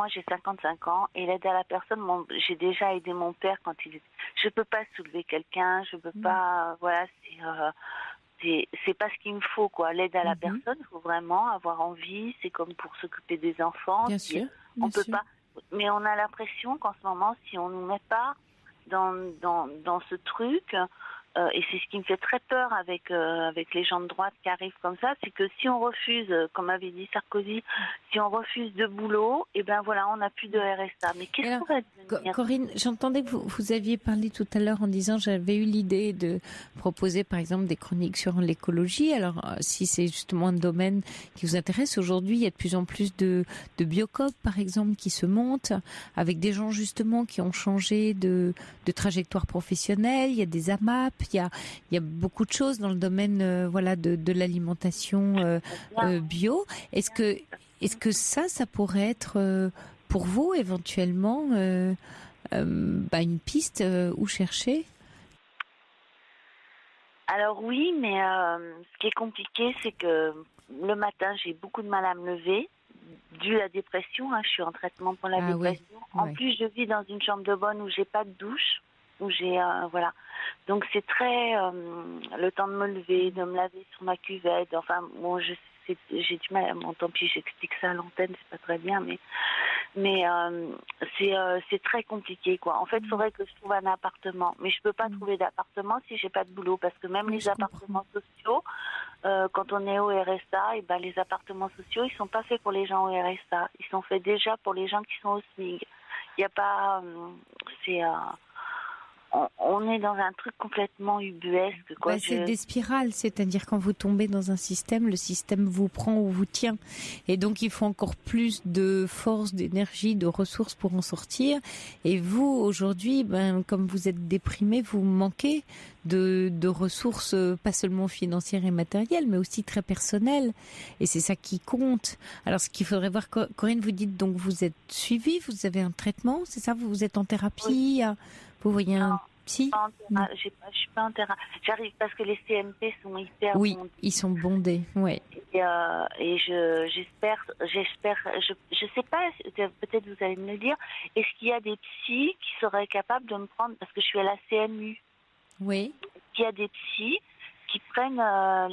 j'ai 55 ans et l'aide à la personne, j'ai déjà aidé mon père quand je peux pas soulever quelqu'un, je peux pas, voilà, c'est pas ce qu'il me faut, quoi. L'aide à la personne, il faut vraiment avoir envie. C'est comme pour s'occuper des enfants. Bien sûr. On peut pas. Mais on a l'impression qu'en ce moment, si on nous met pas dans ce truc, et c'est ce qui me fait très peur avec les gens de droite qui arrivent comme ça, c'est que si on refuse, comme avait dit Sarkozy, si on refuse de boulot, on n'a plus de RSA. Mais qu'est-ce qu'on va devenir ? Corinne, j'entendais que vous aviez parlé tout à l'heure en disant j'avais eu l'idée de proposer par exemple des chroniques sur l'écologie. Alors si c'est justement un domaine qui vous intéresse, aujourd'hui il y a de plus en plus de biocoop par exemple qui se montent avec des gens justement qui ont changé de trajectoire professionnelle. Il y a des AMAP, il y a beaucoup de choses dans le domaine voilà de l'alimentation bio. Est-ce que ça pourrait être pour vous éventuellement une piste où chercher? Alors oui, mais ce qui est compliqué, c'est que le matin, j'ai beaucoup de mal à me lever, dû à la dépression. Je suis en traitement pour la dépression. Oui. En plus, je vis dans une chambre de bonne où j'ai pas de douche, où j'ai voilà. Donc c'est très le temps de me lever, de me laver sur ma cuvette. Enfin, bon, j'ai du mal. Bon, tant pis, j'explique ça à l'antenne, c'est pas très bien, mais c'est très compliqué, quoi. En fait, il faudrait que je trouve un appartement, mais je peux pas trouver d'appartement si j'ai pas de boulot, parce que même les appartements sociaux, quand on est au RSA, et les appartements sociaux, ils sont pas faits pour les gens au RSA, ils sont faits déjà pour les gens qui sont au SMIC. Il y a pas, on est dans un truc complètement ubuesque, quoi. C'est des spirales, c'est-à-dire quand vous tombez dans un système, le système vous prend ou vous tient. Et donc il faut encore plus de force, d'énergie, de ressources pour en sortir. Et vous, aujourd'hui, comme vous êtes déprimé, vous manquez de ressources, pas seulement financières et matérielles, mais aussi très personnelles. Et c'est ça qui compte. Alors ce qu'il faudrait voir, Corinne, vous dites donc vous êtes suivie, vous avez un traitement, c'est ça? Vous êtes en thérapie? Oui. Vous voyez un psy? Je suis pas en thérapie. J'arrive parce que les CMP sont hyper bondés. Oui, ils sont bondés, ouais. Et j'espère, je sais pas, peut-être vous allez me le dire, est-ce qu'il y a des psys qui seraient capables de me prendre, parce que je suis à la CMU. Oui. Est-ce qu'il y a des psys qui prennent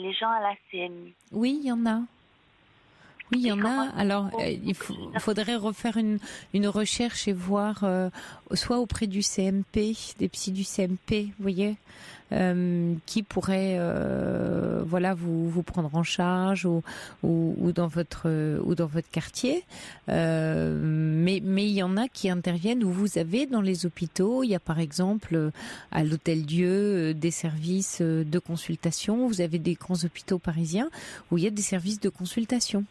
les gens à la CMU? Oui, il y en a. Oui, il y en a. Alors, il faudrait refaire une recherche et voir soit auprès du CMP, des psys du CMP, vous voyez, qui pourraient vous prendre en charge ou dans votre quartier. Mais il y en a qui interviennent où vous avez dans les hôpitaux, il y a par exemple à l'Hôtel-Dieu des services de consultation. Vous avez des grands hôpitaux parisiens où il y a des services de consultation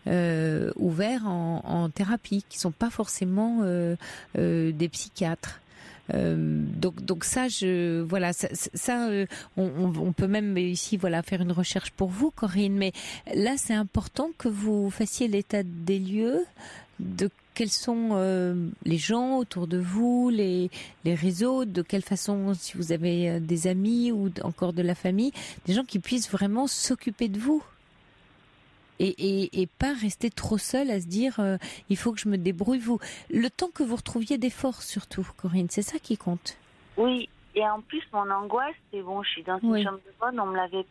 ouverts en thérapie, qui sont pas forcément des psychiatres. Donc ça, on peut même ici faire une recherche pour vous, Corinne. Mais là, c'est important que vous fassiez l'état des lieux de quels sont les gens autour de vous, les réseaux, de quelle façon, si vous avez des amis ou encore de la famille, des gens qui puissent vraiment s'occuper de vous. Et pas rester trop seul à se dire il faut que je me débrouille. Le temps que vous retrouviez des forces, surtout, Corinne, c'est ça qui compte. Oui, et en plus mon angoisse, c'est bon, je suis dans une chambre de bonne,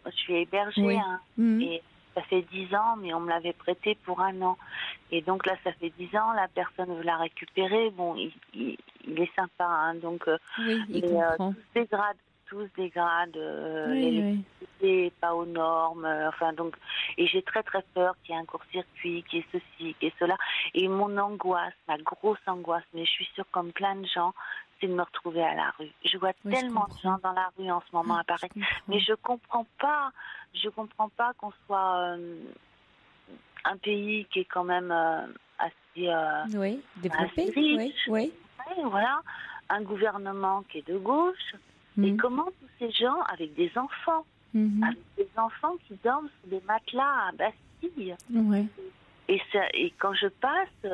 je suis hébergée, et ça fait 10 ans, mais on me l'avait prêté pour 1 an. Et donc là, ça fait 10 ans, la personne veut la récupérer. Bon, il est sympa, donc il comprend. Tous dégradent, l'électricité, pas aux normes, et j'ai très très peur qu'il y ait un court-circuit, qu'il y ait ceci, qu'il y ait cela. Et mon angoisse, ma grosse angoisse, mais je suis sûre comme plein de gens, c'est de me retrouver à la rue. Je vois tellement de gens dans la rue en ce moment à Paris, mais je comprends pas qu'on soit un pays qui est quand même assez développé, assez riche. Oui. Voilà, un gouvernement qui est de gauche. Et comment tous ces gens, avec des enfants, qui dorment sur des matelas à Bastille, et quand je passe,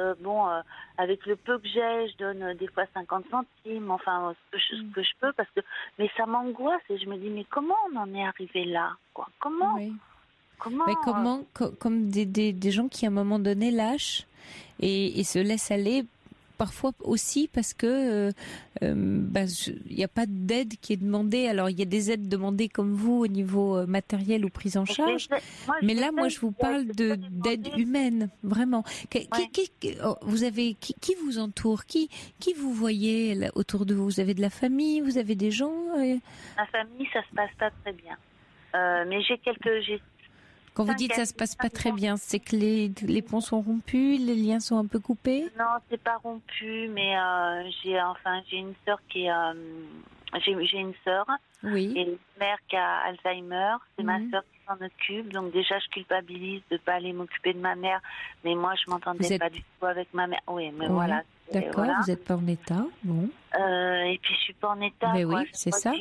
avec le peu que j'ai, je donne des fois 50 centimes, ce que je peux, mais ça m'angoisse, et je me dis, mais comment on en est arrivé là, quoi? Comment comme des gens qui à un moment donné lâchent et se laissent aller, parfois aussi parce que il n'y a pas d'aide qui est demandée. Alors il y a des aides demandées comme vous au niveau matériel ou prise en charge, mais là moi je vous parle d'aide humaine, vraiment. Vous avez qui vous entoure, qui vous voyez là, autour de vous? Vous avez de la famille, vous avez des gens? Ma famille, ça se passe pas très bien, mais j'ai Quand vous dites ça se passe pas très bien, c'est que les ponts sont rompus, les liens sont un peu coupés? Non, c'est pas rompu, mais j'ai une sœur qui j'ai une sœur et une mère qui a Alzheimer. C'est ma sœur qui s'en occupe. Donc déjà, je culpabilise de pas aller m'occuper de ma mère, mais moi, je m'entendais pas du tout avec ma mère. Oui, mais voilà. D'accord, vous n'êtes pas en état, bon. Et puis je suis pas en état. Mais quoi. oui, c'est ça.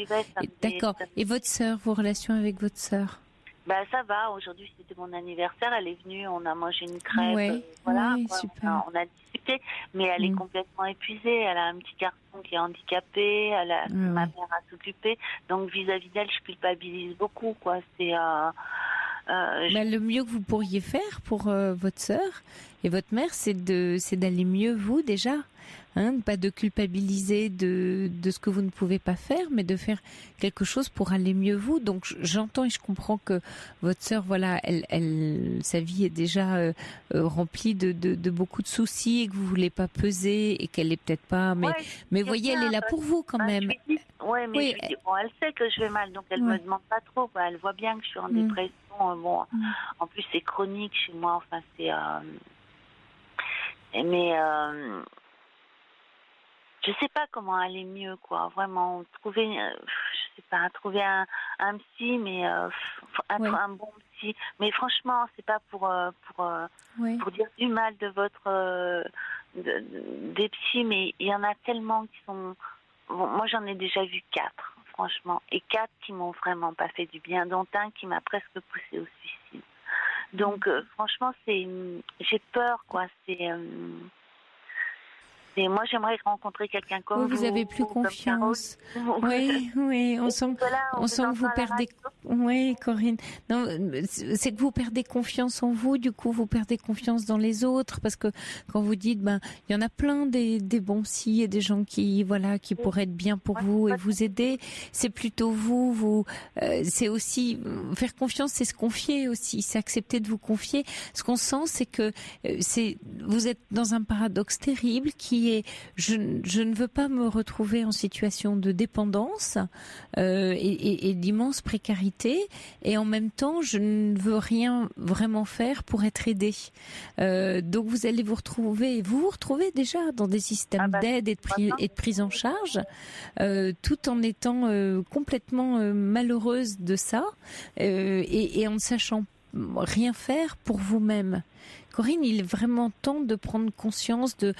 D'accord. Et votre sœur, vos relations avec votre sœur? Bah ça va. Aujourd'hui, c'était mon anniversaire. Elle est venue. On a mangé une crêpe. Ouais, voilà. ouais, super. On a discuté, mais elle est complètement épuisée. Elle a un petit garçon qui est handicapé. Elle a ma mère à s'occuper. Donc vis-à-vis d'elle, je culpabilise beaucoup, quoi. C'est le mieux que vous pourriez faire pour votre sœur et votre mère, c'est d'aller mieux vous déjà. Pas de culpabiliser de ce que vous ne pouvez pas faire, mais de faire quelque chose pour aller mieux vous. Donc j'entends et je comprends que votre sœur, voilà, sa vie est déjà remplie de beaucoup de soucis et que vous voulez pas peser et qu'elle est peut-être pas. Mais voyez, elle est là pour vous quand même. Oui, mais elle sait que je vais mal, donc elle me demande pas trop. Elle voit bien que je suis en dépression. Bon, en plus c'est chronique chez moi. Enfin c'est. Je sais pas comment aller mieux, quoi. Vraiment, trouver un psy, mais un bon psy. Mais franchement, c'est pas pour dire du mal de des psys, mais il y en a tellement qui sont. Bon, moi, j'en ai déjà vu 4, franchement, et 4 qui m'ont vraiment pas fait du bien, dont un qui m'a presque poussé au suicide. Donc, franchement, j'ai peur, quoi. Et moi, j'aimerais rencontrer quelqu'un comme vous. Vous avez plus confiance. Oui, on sent que vous perdez. Oui, Corinne. Non, c'est que vous perdez confiance en vous. Du coup, vous perdez confiance dans les autres parce que quand vous dites, il y en a plein des bons psys et des gens qui pourraient être bien pour vous et vous aider. C'est plutôt vous. C'est aussi faire confiance, c'est se confier aussi, c'est accepter de vous confier. Ce qu'on sent, c'est que vous êtes dans un paradoxe terrible qui est je ne veux pas me retrouver en situation de dépendance et d'immense précarité et en même temps je ne veux rien vraiment faire pour être aidée. Donc vous allez vous retrouvez déjà dans des systèmes d'aide et de prise en charge tout en étant complètement malheureuse de ça et en ne sachant rien faire pour vous-même. Corinne, il est vraiment temps de prendre conscience de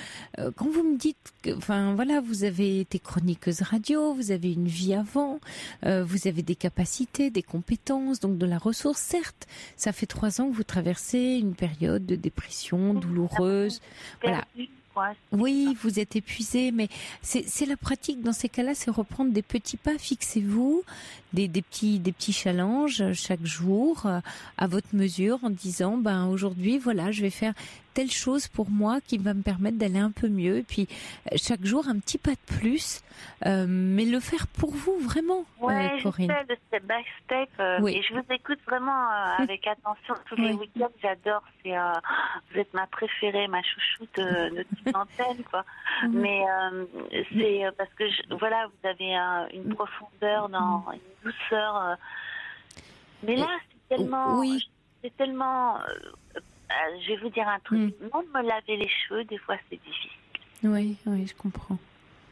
quand vous me dites que, vous avez été chroniqueuse radio, vous avez une vie avant, vous avez des capacités, des compétences, donc de la ressource. Certes, ça fait 3 ans que vous traversez une période de dépression douloureuse. Voilà. Oui, vous êtes épuisé, mais c'est la pratique dans ces cas-là, c'est reprendre des petits pas. Fixez-vous des petits challenges chaque jour à votre mesure en disant aujourd'hui je vais faire telle chose pour moi qui va me permettre d'aller un peu mieux. Et puis chaque jour un petit pas de plus, mais le faire pour vous vraiment, Corinne. Je sais, le step by step. Et je vous écoute vraiment avec attention tous les week-ends. J'adore. Vous êtes ma préférée, ma chouchoute de toute l'antenne, quoi. Mais c'est parce que vous avez une profondeur, une douceur. Mais là, c'est tellement. C'est tellement. Je vais vous dire un truc. Même me laver les cheveux, des fois, c'est difficile. Oui, je comprends.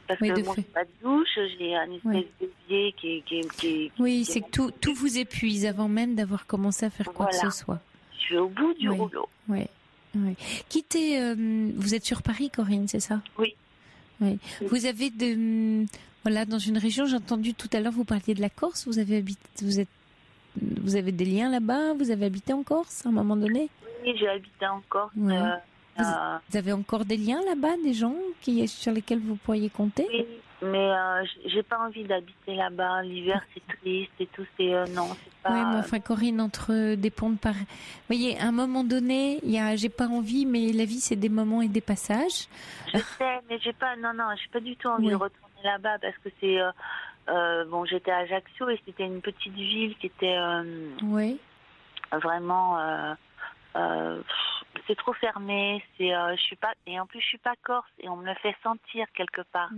Parce que moi, j'ai pas de douche, j'ai un espèce d'évier qui Oui, c'est que tout vous épuise avant même d'avoir commencé à faire quoi que ce soit. Je suis au bout du rouleau. Oui. Quittez. Vous êtes sur Paris, Corinne, c'est ça? Oui. Vous avez dans une région. J'ai entendu tout à l'heure vous parliez de la Corse. Vous avez des liens là-bas. Vous avez habité en Corse à un moment donné? Oui, j'ai habité en Corse. Vous avez encore des liens là-bas, des gens sur lesquels vous pourriez compter? Oui, mais j'ai pas envie d'habiter là-bas. L'hiver, c'est triste et tout. Non, c'est pas. Oui, mais Corinne, entre des ponts de Paris. Vous voyez, à un moment donné, j'ai pas envie, mais la vie, c'est des moments et des passages. Je sais, mais j'ai pas du tout envie de retourner là-bas parce que c'est. J'étais à Ajaccio et c'était une petite ville qui était. Vraiment. C'est trop fermé, je suis pas, et en plus je suis pas corse et on me le fait sentir quelque part.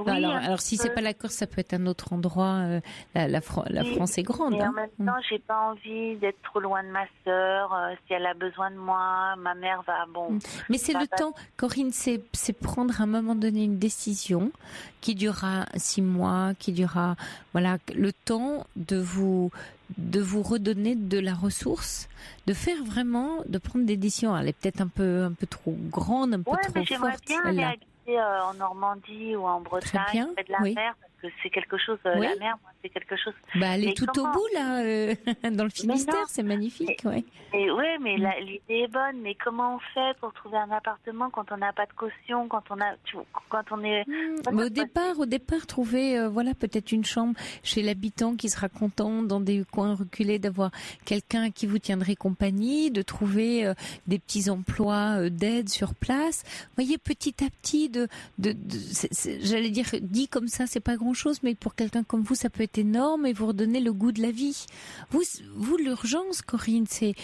Alors si c'est pas la Corse, ça peut être un autre endroit. La France est grande. Et en même temps, j'ai pas envie d'être trop loin de ma sœur. Si elle a besoin de moi, ma mère va. Mais c'est le temps, Corinne, c'est prendre à un moment donné une décision qui durera 6 mois, qui durera le temps de vous de vous redonner de la ressource, de faire vraiment, de prendre des décisions. Elle est peut-être un peu trop grande, un peu trop forte. J'aimerais bien aller habiter en Normandie ou en Bretagne, près de la mer, parce que c'est quelque chose, la mer, moi, c'est quelque chose. Elle est tout au bout, là, dans le Finistère, c'est magnifique, mais l'idée est bonne, mais comment on fait pour trouver un appartement quand on n'a pas de caution, quand on est... Mais au départ, trouver, peut-être une chambre chez l'habitant qui sera content dans des coins reculés d'avoir quelqu'un à qui vous tiendrez compagnie, de trouver des petits emplois d'aide sur place. Vous voyez, petit à petit, j'allais dire, dit comme ça, c'est pas grand-chose, mais pour quelqu'un comme vous, ça peut être énorme et vous redonner le goût de la vie. Vous, l'urgence, Corinne, c'est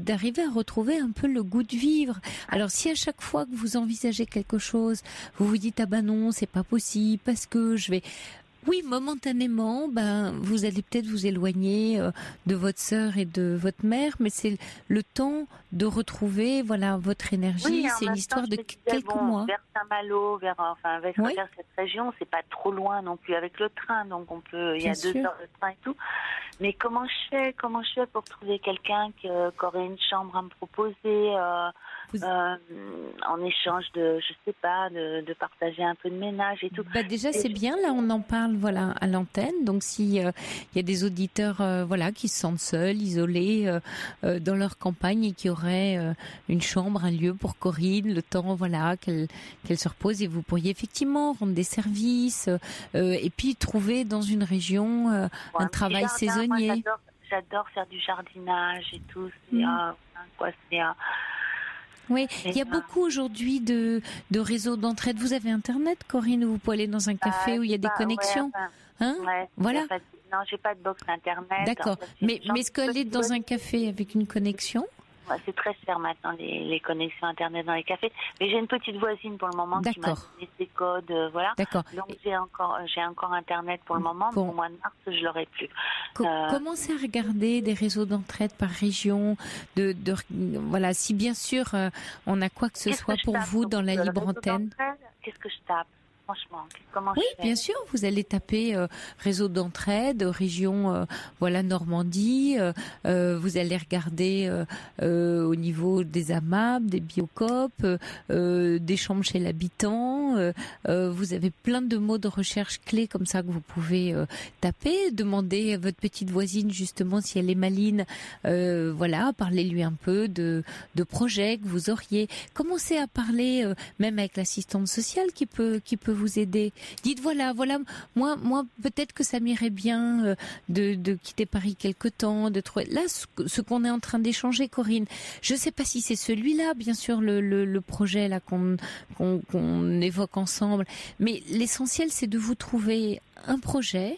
d'arriver à retrouver un peu le goût de vivre. Alors, si à chaque fois que vous envisagez quelque chose, vous vous dites, non, c'est pas possible, parce que je vais... Oui, momentanément, vous allez peut-être vous éloigner de votre sœur et de votre mère, mais c'est le temps de retrouver, votre énergie. Oui, c'est une histoire de quelques mois. Vers Saint-Malo, vers cette région, c'est pas trop loin non plus avec le train, donc il y a 2 heures de train et tout. Mais comment je fais pour trouver quelqu'un qui aurait une chambre à me proposer en échange de, je sais pas, de partager un peu de ménage et tout. Déjà, c'est bien, là, on en parle, à l'antenne. Donc, s'il y a des auditeurs, qui se sentent seuls, isolés, dans leur campagne et qui auraient une chambre, un lieu pour Corinne, le temps, qu'elle se repose, et vous pourriez effectivement rendre des services, et puis trouver dans une région un travail saisonnier. Moi, j'adore faire du jardinage et tout. Oui, il y a beaucoup aujourd'hui de réseaux d'entraide. Vous avez Internet, Corinne, où vous pouvez aller dans un café où il y a des connexions, voilà. Non, j'ai pas de box Internet. D'accord. Mais est-ce qu'elle est dans un café avec une connexion? C'est très cher maintenant, les connexions Internet dans les cafés. Mais j'ai une petite voisine pour le moment qui m'a donné ses codes, D'accord. Donc j'ai encore Internet pour le moment, mais au mois de mars, je l'aurai plus. Commencez à regarder des réseaux d'entraide par région, si bien sûr on a quoi que ce soit pour vous dans la libre antenne. Qu'est-ce que je tape? Franchement, comment je fais ? Bien sûr, vous allez taper réseau d'entraide, région Normandie, vous allez regarder au niveau des AMAP, des Biocop, des chambres chez l'habitant, vous avez plein de mots de recherche clés comme ça que vous pouvez taper, demander à votre petite voisine justement si elle est maline, parlez-lui un peu de projets que vous auriez, commencez à parler même avec l'assistante sociale qui peut vous aider. Dites moi peut-être que ça m'irait bien de quitter Paris quelque temps, de trouver là ce qu'on est en train d'échanger, Corinne. Je sais pas si c'est celui-là, bien sûr, le projet là qu'on évoque ensemble, mais l'essentiel c'est de vous trouver un projet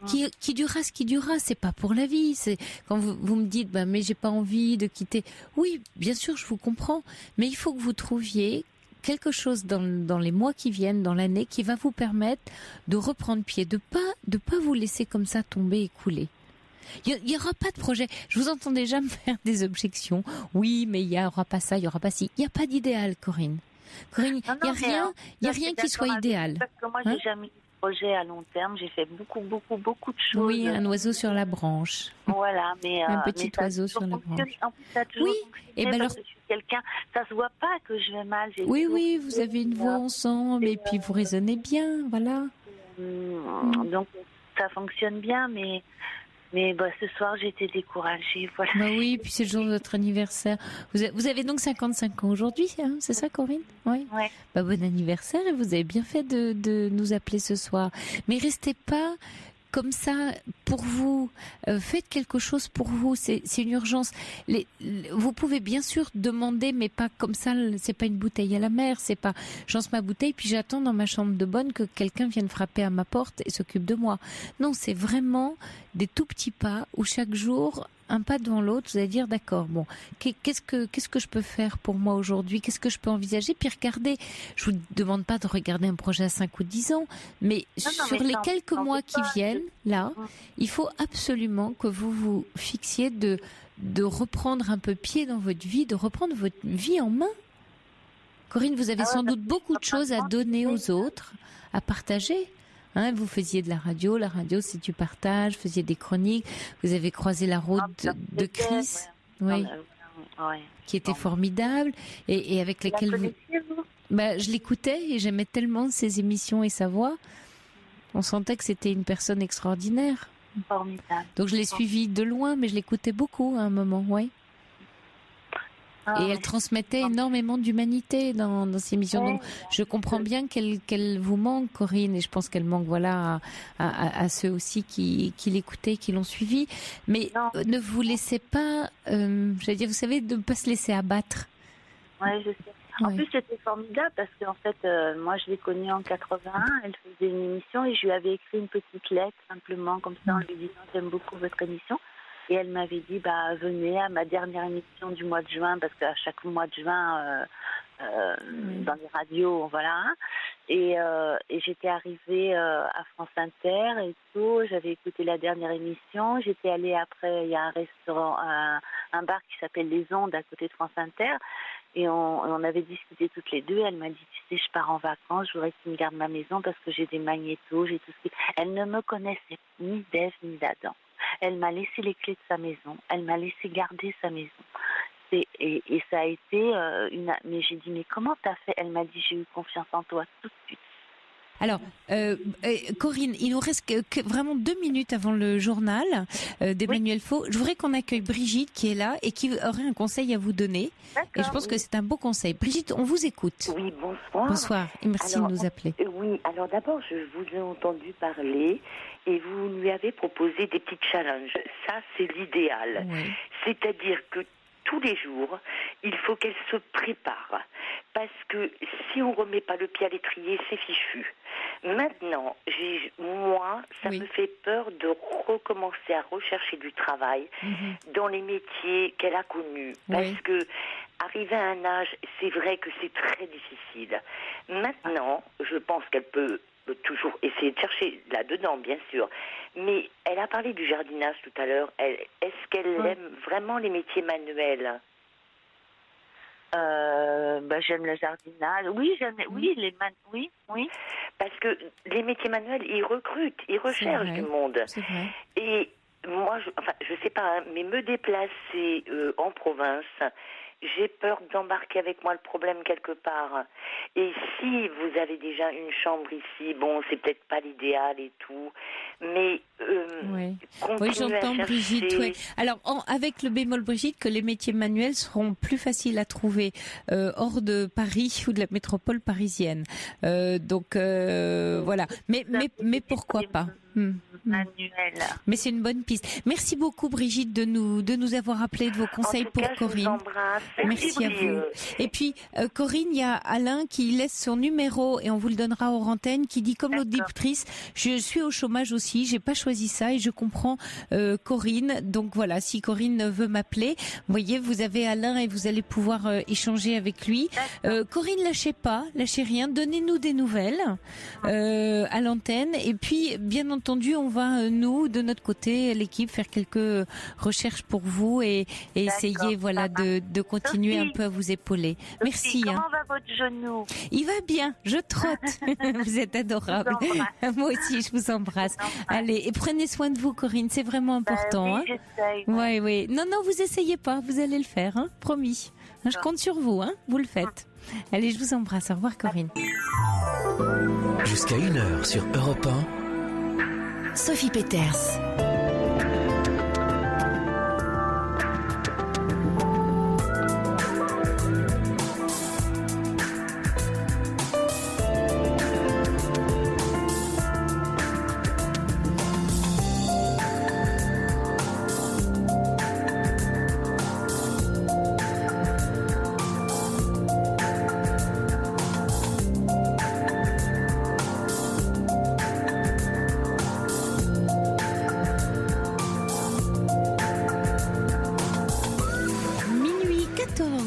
qui durera ce qui durera. C'est pas pour la vie. C'est quand vous me dites mais j'ai pas envie de quitter. Oui, bien sûr, je vous comprends, mais il faut que vous trouviez quelque chose dans les mois qui viennent, dans l'année, qui va vous permettre de reprendre pied, de pas vous laisser comme ça tomber et couler. Il y aura pas de projet. Je vous entends déjà me faire des objections. Oui, mais il y aura pas ça, il y aura pas ci. Il y a pas d'idéal, Corinne. Il y a rien qui soit idéal. Parce que moi, j'ai jamais eu de projet à long terme. J'ai fait beaucoup de choses. Oui, un oiseau sur la branche. Voilà, mais un petit oiseau sur la branche. En plus, ça a toujours fonctionné parce que je suis quelqu'un. Ça se voit pas que je vais mal. Oui, vous avez une voix ensemble et puis vous raisonnez bien, voilà. Donc ça fonctionne bien, mais ce soir j'ai été découragée. Voilà. Oui, puis c'est le jour de votre anniversaire. Vous avez donc 55 ans aujourd'hui, c'est ça, Corinne? Oui. Ouais. Bon anniversaire, et vous avez bien fait de nous appeler ce soir. Mais restez pas comme ça pour vous. Faites quelque chose pour vous. C'est une urgence. Vous pouvez bien sûr demander, mais pas comme ça. C'est pas une bouteille à la mer. C'est pas je lance ma bouteille puis j'attends dans ma chambre de bonne que quelqu'un vienne frapper à ma porte et s'occupe de moi. Non, c'est vraiment des tout petits pas où chaque jour, un pas devant l'autre, vous allez dire d'accord, qu'est-ce que je peux faire pour moi aujourd'hui, qu'est-ce que je peux envisager, puis regardez, je vous demande pas de regarder un projet à 5 ou 10 ans, mais sur les quelques mois qui viennent, là, il faut absolument que vous vous fixiez de reprendre un peu pied dans votre vie, de reprendre votre vie en main. Corinne, vous avez sans doute beaucoup de choses à donner aux autres, à partager. Hein, vous faisiez de la radio c'est du partage, vous faisiez des chroniques, vous avez croisé la route de Chris, qui était formidable et avec lesquels vous... je l'écoutais et j'aimais tellement ses émissions et sa voix. On sentait que c'était une personne extraordinaire. Formidable. Donc je l'ai suivie de loin, mais je l'écoutais beaucoup à un moment, et elle transmettait énormément d'humanité dans ces émissions. Donc je comprends bien qu'elle vous manque, Corinne, et je pense qu'elle manque à ceux aussi qui l'écoutaient, qui l'ont suivie. Mais ne vous laissez pas, j'allais dire, vous savez, de ne pas se laisser abattre. Oui, je sais. En plus, c'était formidable parce qu'en fait, moi, je l'ai connue en 81. Elle faisait une émission et je lui avais écrit une petite lettre, simplement, comme ça, en lui disant « J'aime beaucoup votre émission ». Et elle m'avait dit venez à ma dernière émission du mois de juin, parce qu'à chaque mois de juin, dans les radios, voilà. Et j'étais arrivée à France Inter et tout. J'avais écouté la dernière émission. J'étais allée après, il y a un restaurant, un bar qui s'appelle Les Ondes à côté de France Inter. Et on avait discuté toutes les deux. Elle m'a dit, tu sais, je pars en vacances, je voudrais que tu me gardes ma maison parce que j'ai des magnétos, j'ai tout ce qui... Elle ne me connaissait ni d'Ève ni d'Adam. Elle m'a laissé les clés de sa maison. Elle m'a laissé garder sa maison. Et ça a été Mais j'ai dit, mais comment t'as fait? Elle m'a dit, j'ai eu confiance en toi tout de suite. Alors, Corinne, il nous reste vraiment 2 minutes avant le journal d'Emmanuel Faux. Je voudrais qu'on accueille Brigitte qui est là et qui aurait un conseil à vous donner. Et je pense que c'est un beau conseil. Brigitte, on vous écoute. Oui, bonsoir. Bonsoir et merci de nous appeler. Oui, alors d'abord, je vous ai entendu parler et vous lui avez proposé des petits challenges. Ça, c'est l'idéal. Oui. C'est-à-dire que tous les jours, il faut qu'elle se prépare. Parce que si on ne remet pas le pied à l'étrier, c'est fichu. Maintenant, moi, ça me fait peur de recommencer à rechercher du travail dans les métiers qu'elle a connus. Parce que arriver à un âge, c'est vrai que c'est très difficile. Maintenant, je pense qu'elle peut toujours essayer de chercher là-dedans, bien sûr. Mais elle a parlé du jardinage tout à l'heure. Est-ce qu'elle aime vraiment les métiers manuels? J'aime le jardinage. Oui, oui. Parce que les métiers manuels, ils recrutent, ils recherchent du monde. C'est vrai. Et moi, je sais pas, mais me déplacer en province, j'ai peur d'embarquer avec moi le problème quelque part. Et si vous avez déjà une chambre ici, bon, c'est peut-être pas l'idéal et tout, mais oui, j'entends Brigitte. Oui. Alors, avec le bémol, Brigitte, que les métiers manuels seront plus faciles à trouver hors de Paris ou de la métropole parisienne. Voilà. Mais pourquoi pas? Manuel. Mais c'est une bonne piste. Merci beaucoup, Brigitte, de nous avoir appelé, de vos conseils pour Corinne. Je vous embrasse. Merci à vous. Et puis, Corinne, il y a Alain qui laisse son numéro et on vous le donnera hors antenne, qui dit comme l'auditrice, je suis au chômage aussi, j'ai pas choisi ça et je comprends Corinne. Donc voilà, si Corinne veut m'appeler, vous voyez, vous avez Alain et vous allez pouvoir échanger avec lui. Corinne, lâchez rien, donnez-nous des nouvelles à l'antenne. Et puis, bien entendu, on va, nous, de notre côté, l'équipe, faire quelques recherches pour vous et essayer, voilà, de continuer un peu à vous épauler. Merci. Comment va votre genou? Il va bien, je trotte. Vous êtes adorable. Moi aussi, je vous embrasse. Allez, et prenez soin de vous, Corinne, c'est vraiment important. Oui, j'essaye. Oui. Non, vous essayez pas, vous allez le faire, hein, promis. Je compte sur vous, hein, vous le faites. Allez, je vous embrasse. Au revoir, Corinne. Jusqu'à 1h sur Europe 1. Sophie Peters.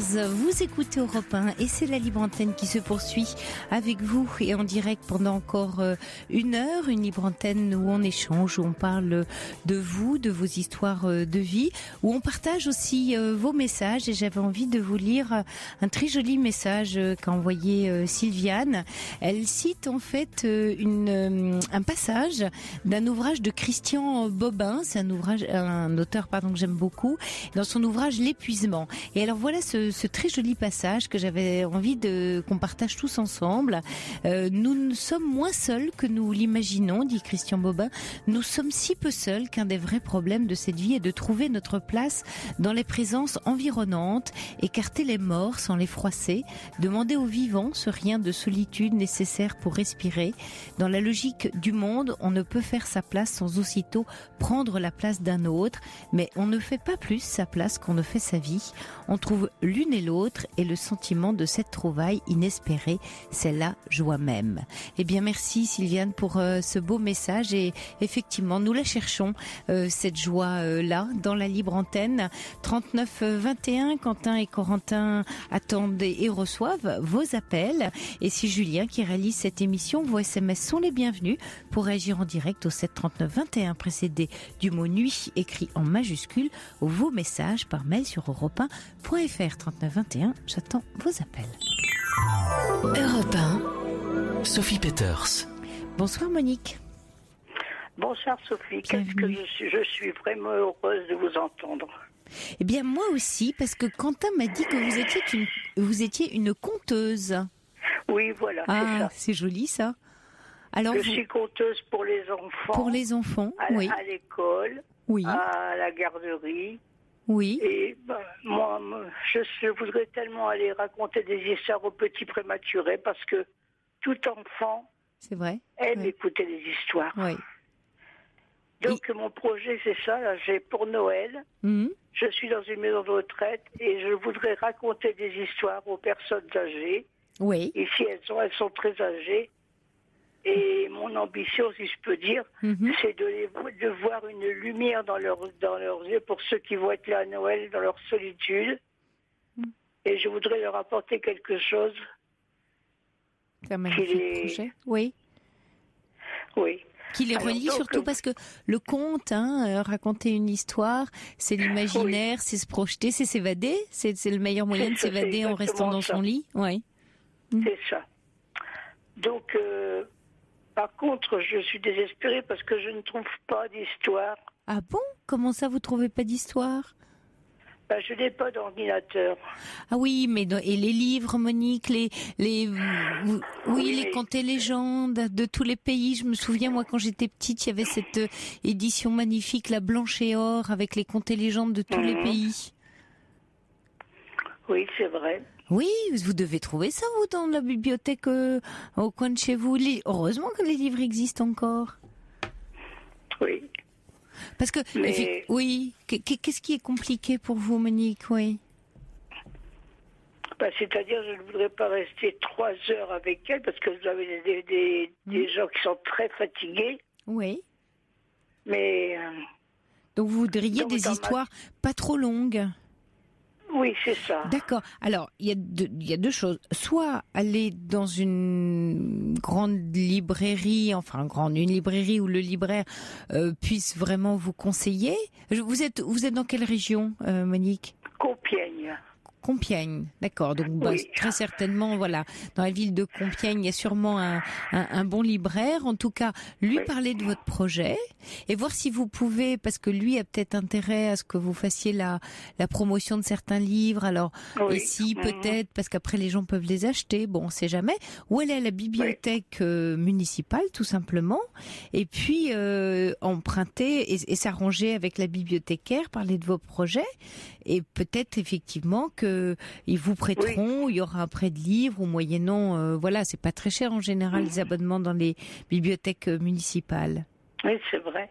14h14, vous écoutez Europe 1 et c'est la libre antenne qui se poursuit avec vous et en direct pendant encore 1 heure, une libre antenne où on échange, où on parle de vous, de vos histoires de vie, où on partage aussi vos messages et j'avais envie de vous lire un très joli message qu'a envoyé Sylviane. Elle cite en fait un passage d'un ouvrage de Christian Bobin, c'est un auteur que j'aime beaucoup, dans son ouvrage L'épuisement. Et alors voilà ce très joli passage que j'avais envie qu'on partage tous ensemble. Nous sommes moins seuls que nous l'imaginons, dit Christian Bobin. Nous sommes si peu seuls qu'un des vrais problèmes de cette vie est de trouver notre place dans les présences environnantes, écarter les morts sans les froisser, demander aux vivants ce rien de solitude nécessaire pour respirer. Dans la logique du monde, on ne peut faire sa place sans aussitôt prendre la place d'un autre, mais on ne fait pas plus sa place qu'on ne fait sa vie. On trouve l'une et l'autre et le sentiment de cette trouvaille inespérée, c'est la joie même. Eh bien, merci Sylviane pour ce beau message et effectivement, nous la cherchons, cette joie-là, dans la libre antenne. 39 21, Quentin et Corentin attendent et reçoivent vos appels. Et si Julien qui réalise cette émission, vos SMS sont les bienvenus pour réagir en direct au 7 39 21 précédé du mot nuit écrit en majuscule ou vos messages par mail sur europe1.fr 39 21. J'attends vos appels. Europe 1. Sophie Peters. Bonsoir Monique. Bonsoir Sophie, qu'est-ce que je suis vraiment heureuse de vous entendre. Eh bien moi aussi, parce que Quentin m'a dit que vous étiez une conteuse. Oui, voilà, c'est ça. C'est joli ça. Alors, je suis conteuse pour les enfants. Pour les enfants, oui. À l'école, oui. À la garderie. Oui. Et moi, je voudrais tellement aller raconter des histoires aux petits prématurés parce que tout enfant c'est vrai. aime écouter des histoires. Oui. Donc mon projet, c'est ça. Là, j'ai pour Noël, je suis dans une maison de retraite et je voudrais raconter des histoires aux personnes âgées. Oui. Ici, elles sont très âgées. Et mon ambition, si je peux dire, c'est de voir une lumière dans leurs yeux pour ceux qui vont être là à Noël dans leur solitude. Et je voudrais leur apporter quelque chose. C'est un magnifique projet. Oui. Oui. Qui les relie surtout parce que le conte, raconter une histoire, c'est l'imaginaire, c'est se projeter, c'est s'évader, c'est le meilleur moyen de s'évader en restant dans son lit. Oui. C'est ça. Donc, par contre, je suis désespérée parce que je ne trouve pas d'histoire. Ah bon ? Comment ça, vous trouvez pas d'histoire ? Je n'ai pas d'ordinateur. Ah oui, mais et les livres, Monique, les contes et légendes de tous les pays. Je me souviens, moi, quand j'étais petite, il y avait cette édition magnifique, la blanche et or, avec les contes et légendes de tous les pays. Oui, c'est vrai. Oui, vous devez trouver ça, vous, dans la bibliothèque au coin de chez vous. Heureusement que les livres existent encore. Oui. Parce que, oui, qu'est-ce qui est compliqué pour vous, Monique, oui? C'est-à-dire, je ne voudrais pas rester 3 heures avec elle, parce que vous avez des gens qui sont très fatigués. Oui. Mais... donc, vous voudriez des histoires pas trop longues? Oui, c'est ça. D'accord. Alors, il y a deux choses. Soit aller dans une grande librairie, une librairie où le libraire puisse vraiment vous conseiller. Vous êtes dans quelle région, Monique ? Compiègne, d'accord. Donc très certainement, voilà, dans la ville de Compiègne, il y a sûrement un bon libraire. En tout cas, lui parler de votre projet et voir si vous pouvez, parce que lui a peut-être intérêt à ce que vous fassiez la promotion de certains livres. Alors, et si peut-être, parce qu'après les gens peuvent les acheter, bon, on sait jamais. Ou aller à la bibliothèque municipale, tout simplement, et puis emprunter et s'arranger avec la bibliothécaire, parler de vos projets, et peut-être effectivement que ils vous prêteront, il y aura un prêt de livres ou moyennant, c'est pas très cher en général les abonnements dans les bibliothèques municipales. Oui, c'est vrai.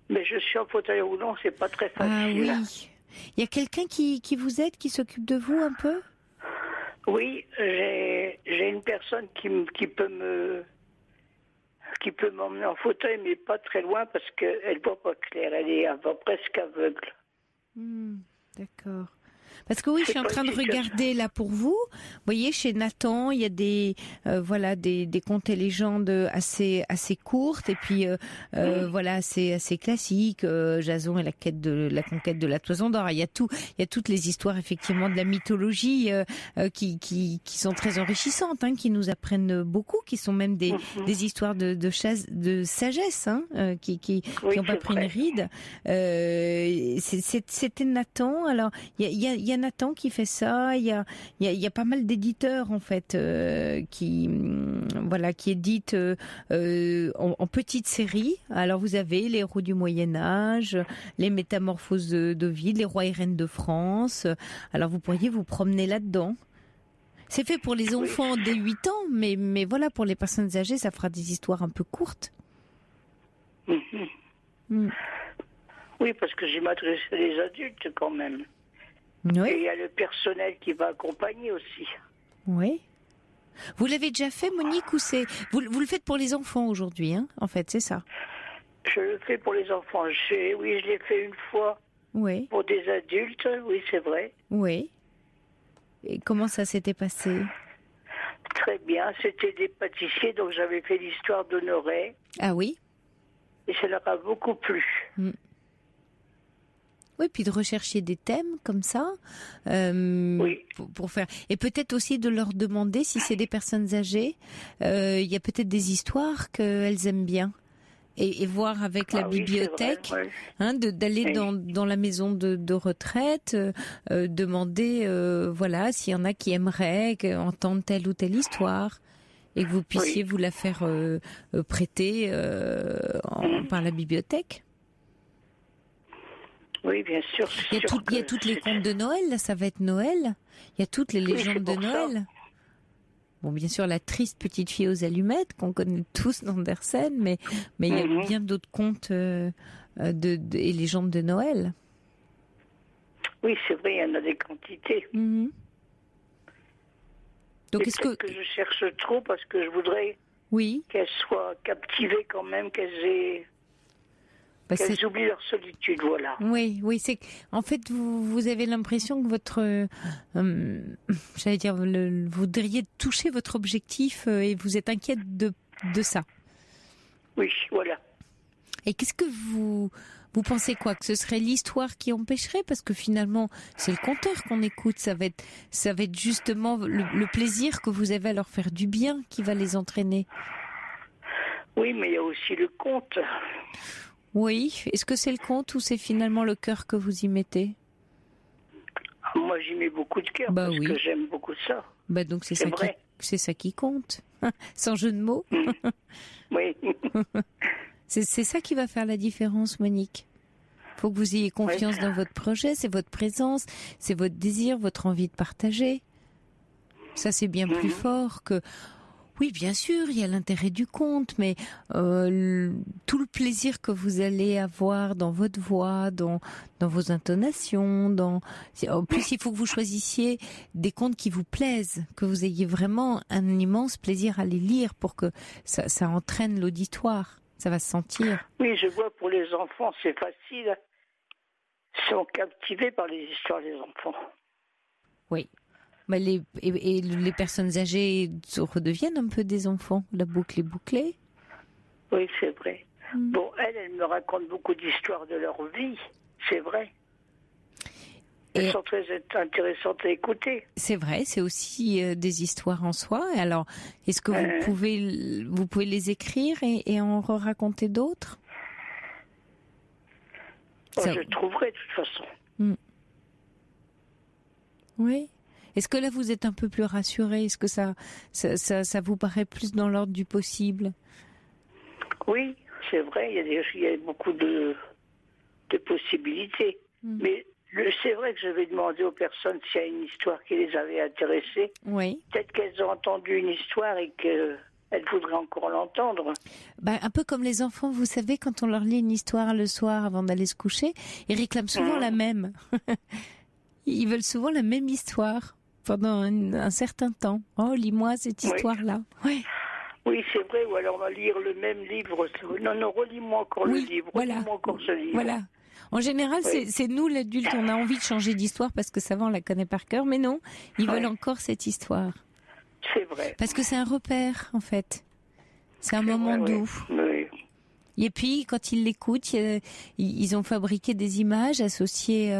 Mais je suis en fauteuil roulant, c'est pas très facile. Ah oui. Il y a quelqu'un qui vous aide, qui s'occupe de vous un peu ? Oui, j'ai une personne qui peut m'emmener en fauteuil, mais pas très loin parce qu'elle voit pas clair, elle est presque aveugle. D'accord. Parce que oui, je suis en train de regarder là pour vous. Vous voyez, chez Nathan, il y a des contes et légendes assez courtes et puis voilà assez classiques. Jason et la conquête de la toison d'or. Il y a toutes les histoires effectivement de la mythologie qui sont très enrichissantes, hein, qui nous apprennent beaucoup, qui sont même des histoires de sagesse, hein, qui n'ont pas pris une ride. C'était Nathan. Alors il y a Nathan qui fait ça. Il y a pas mal d'éditeurs en fait qui éditent en petites séries. Alors vous avez les héros du Moyen Âge, les métamorphoses d'Ovide, les rois et reines de France. Alors vous pourriez vous promener là-dedans. C'est fait pour les enfants dès 8 ans, mais voilà, pour les personnes âgées, ça fera des histoires un peu courtes. Oui, parce que j'ai m'adressé à des adultes quand même. Oui. Et il y a le personnel qui va accompagner aussi. Oui. Vous l'avez déjà fait, Monique, ou c'est vous le faites pour les enfants aujourd'hui, hein, en fait, c'est ça? Je le fais pour les enfants. Je l'ai fait une fois. Oui. Pour des adultes, oui, c'est vrai. Oui. Et comment ça s'était passé? Très bien. C'était des pâtissiers, donc j'avais fait l'histoire d'Honoré. Ah oui? Et ça leur a beaucoup plu. Oui, puis de rechercher des thèmes comme ça, pour faire, et peut-être aussi de leur demander si c'est des personnes âgées, il y a peut-être des histoires qu'elles aiment bien, et voir avec la bibliothèque, vrai, hein, d'aller dans la maison de retraite, demander, voilà, s'il y en a qui aimeraient entendre telle ou telle histoire. Et que vous puissiez vous la faire prêter par la bibliothèque. Oui, bien sûr. Il y a toutes les contes de Noël, là, ça va être Noël. Il y a toutes les légendes de Noël. Ça. Bon, bien sûr, la triste petite fille aux allumettes, qu'on connaît tous d'Andersen, mais il y a bien d'autres contes et légendes de Noël. Oui, c'est vrai, il y en a des quantités. Donc, est-ce que je cherche trop parce que je voudrais qu'elles soient captivées quand même, qu'elles oublient leur solitude, voilà. Oui, c'est en fait vous avez l'impression que votre, j'allais dire, vous voudriez toucher votre objectif et vous êtes inquiète de ça. Oui, voilà. Et qu'est-ce que vous pensez quoi? Que ce serait l'histoire qui empêcherait? Parce que finalement, c'est le conteur qu'on écoute. Ça va être justement le plaisir que vous avez à leur faire du bien qui va les entraîner. Oui, mais il y a aussi le conte. Oui. Est-ce que c'est le conte ou c'est finalement le cœur que vous y mettez? Moi, j'y mets beaucoup de cœur parce que j'aime beaucoup ça. Donc c'est ça qui compte. Sans jeu de mots. Oui. C'est ça qui va faire la différence, Monique. Il faut que vous ayez confiance dans votre projet, c'est votre présence, c'est votre désir, votre envie de partager. Ça, c'est bien plus fort que... Oui, bien sûr, il y a l'intérêt du conte, mais tout le plaisir que vous allez avoir dans votre voix, dans vos intonations, en plus, il faut que vous choisissiez des contes qui vous plaisent, que vous ayez vraiment un immense plaisir à les lire pour que ça entraîne l'auditoire. Ça va se sentir. Oui, je vois pour les enfants, c'est facile. Ils sont captivés par les histoires des enfants. Oui. Mais les personnes âgées redeviennent un peu des enfants. La boucle est bouclée. Oui, c'est vrai. Bon, elle me raconte beaucoup d'histoires de leur vie. C'est vrai. Elles sont très intéressantes à écouter. C'est vrai, c'est aussi des histoires en soi. Alors, est-ce que vous pouvez les écrire et en raconter d'autres? Je trouverai de toute façon. Oui. Est-ce que là vous êtes un peu plus rassurée? Est-ce que ça vous paraît plus dans l'ordre du possible? Oui, c'est vrai. Il y a beaucoup de possibilités. Mais c'est vrai que je vais demander aux personnes s'il y a une histoire qui les avait intéressées. Oui. Peut-être qu'elles ont entendu une histoire et qu'elles voudraient encore l'entendre. Un peu comme les enfants, vous savez, quand on leur lit une histoire le soir avant d'aller se coucher, ils réclament souvent la même. Ils veulent souvent la même histoire pendant un certain temps. Oh, lis-moi cette histoire-là. Oui. Oui, c'est vrai. Ou alors on va lire le même livre. Non, relis-moi encore le livre. Voilà. Relis-moi encore ce livre. Voilà. En général, c'est nous, l'adulte, on a envie de changer d'histoire parce que ça va, on la connaît par cœur, mais non, ils veulent encore cette histoire. C'est vrai. Parce que c'est un repère, en fait. C'est un moment doux. Oui. Et puis, quand ils l'écoutent, ils ont fabriqué des images associées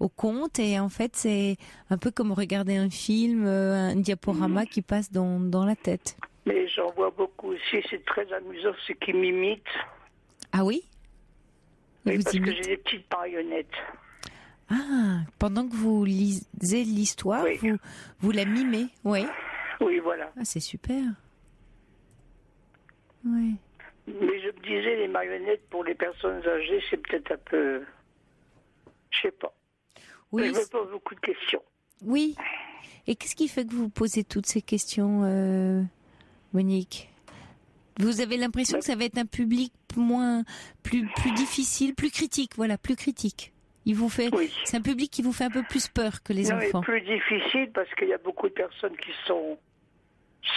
au conte. Et en fait, c'est un peu comme regarder un film, un diaporama qui passe dans la tête. Mais j'en vois beaucoup aussi. C'est très amusant, ceux qui m'imitent. Ah oui? Oui, parce que j'ai des petites marionnettes. Ah, pendant que vous lisez l'histoire, vous la mimez, oui. Oui, voilà. Ah, c'est super. Oui. Mais je me disais, les marionnettes pour les personnes âgées, c'est peut-être un peu... Je sais pas. Oui. Je me pose beaucoup de questions. Oui. Et qu'est-ce qui fait que vous posez toutes ces questions, Monique? Vous avez l'impression que ça va être un public plus difficile, plus critique, voilà, plus critique. C'est un public qui vous fait un peu plus peur que les enfants. Oui, plus difficile parce qu'il y a beaucoup de personnes qui sont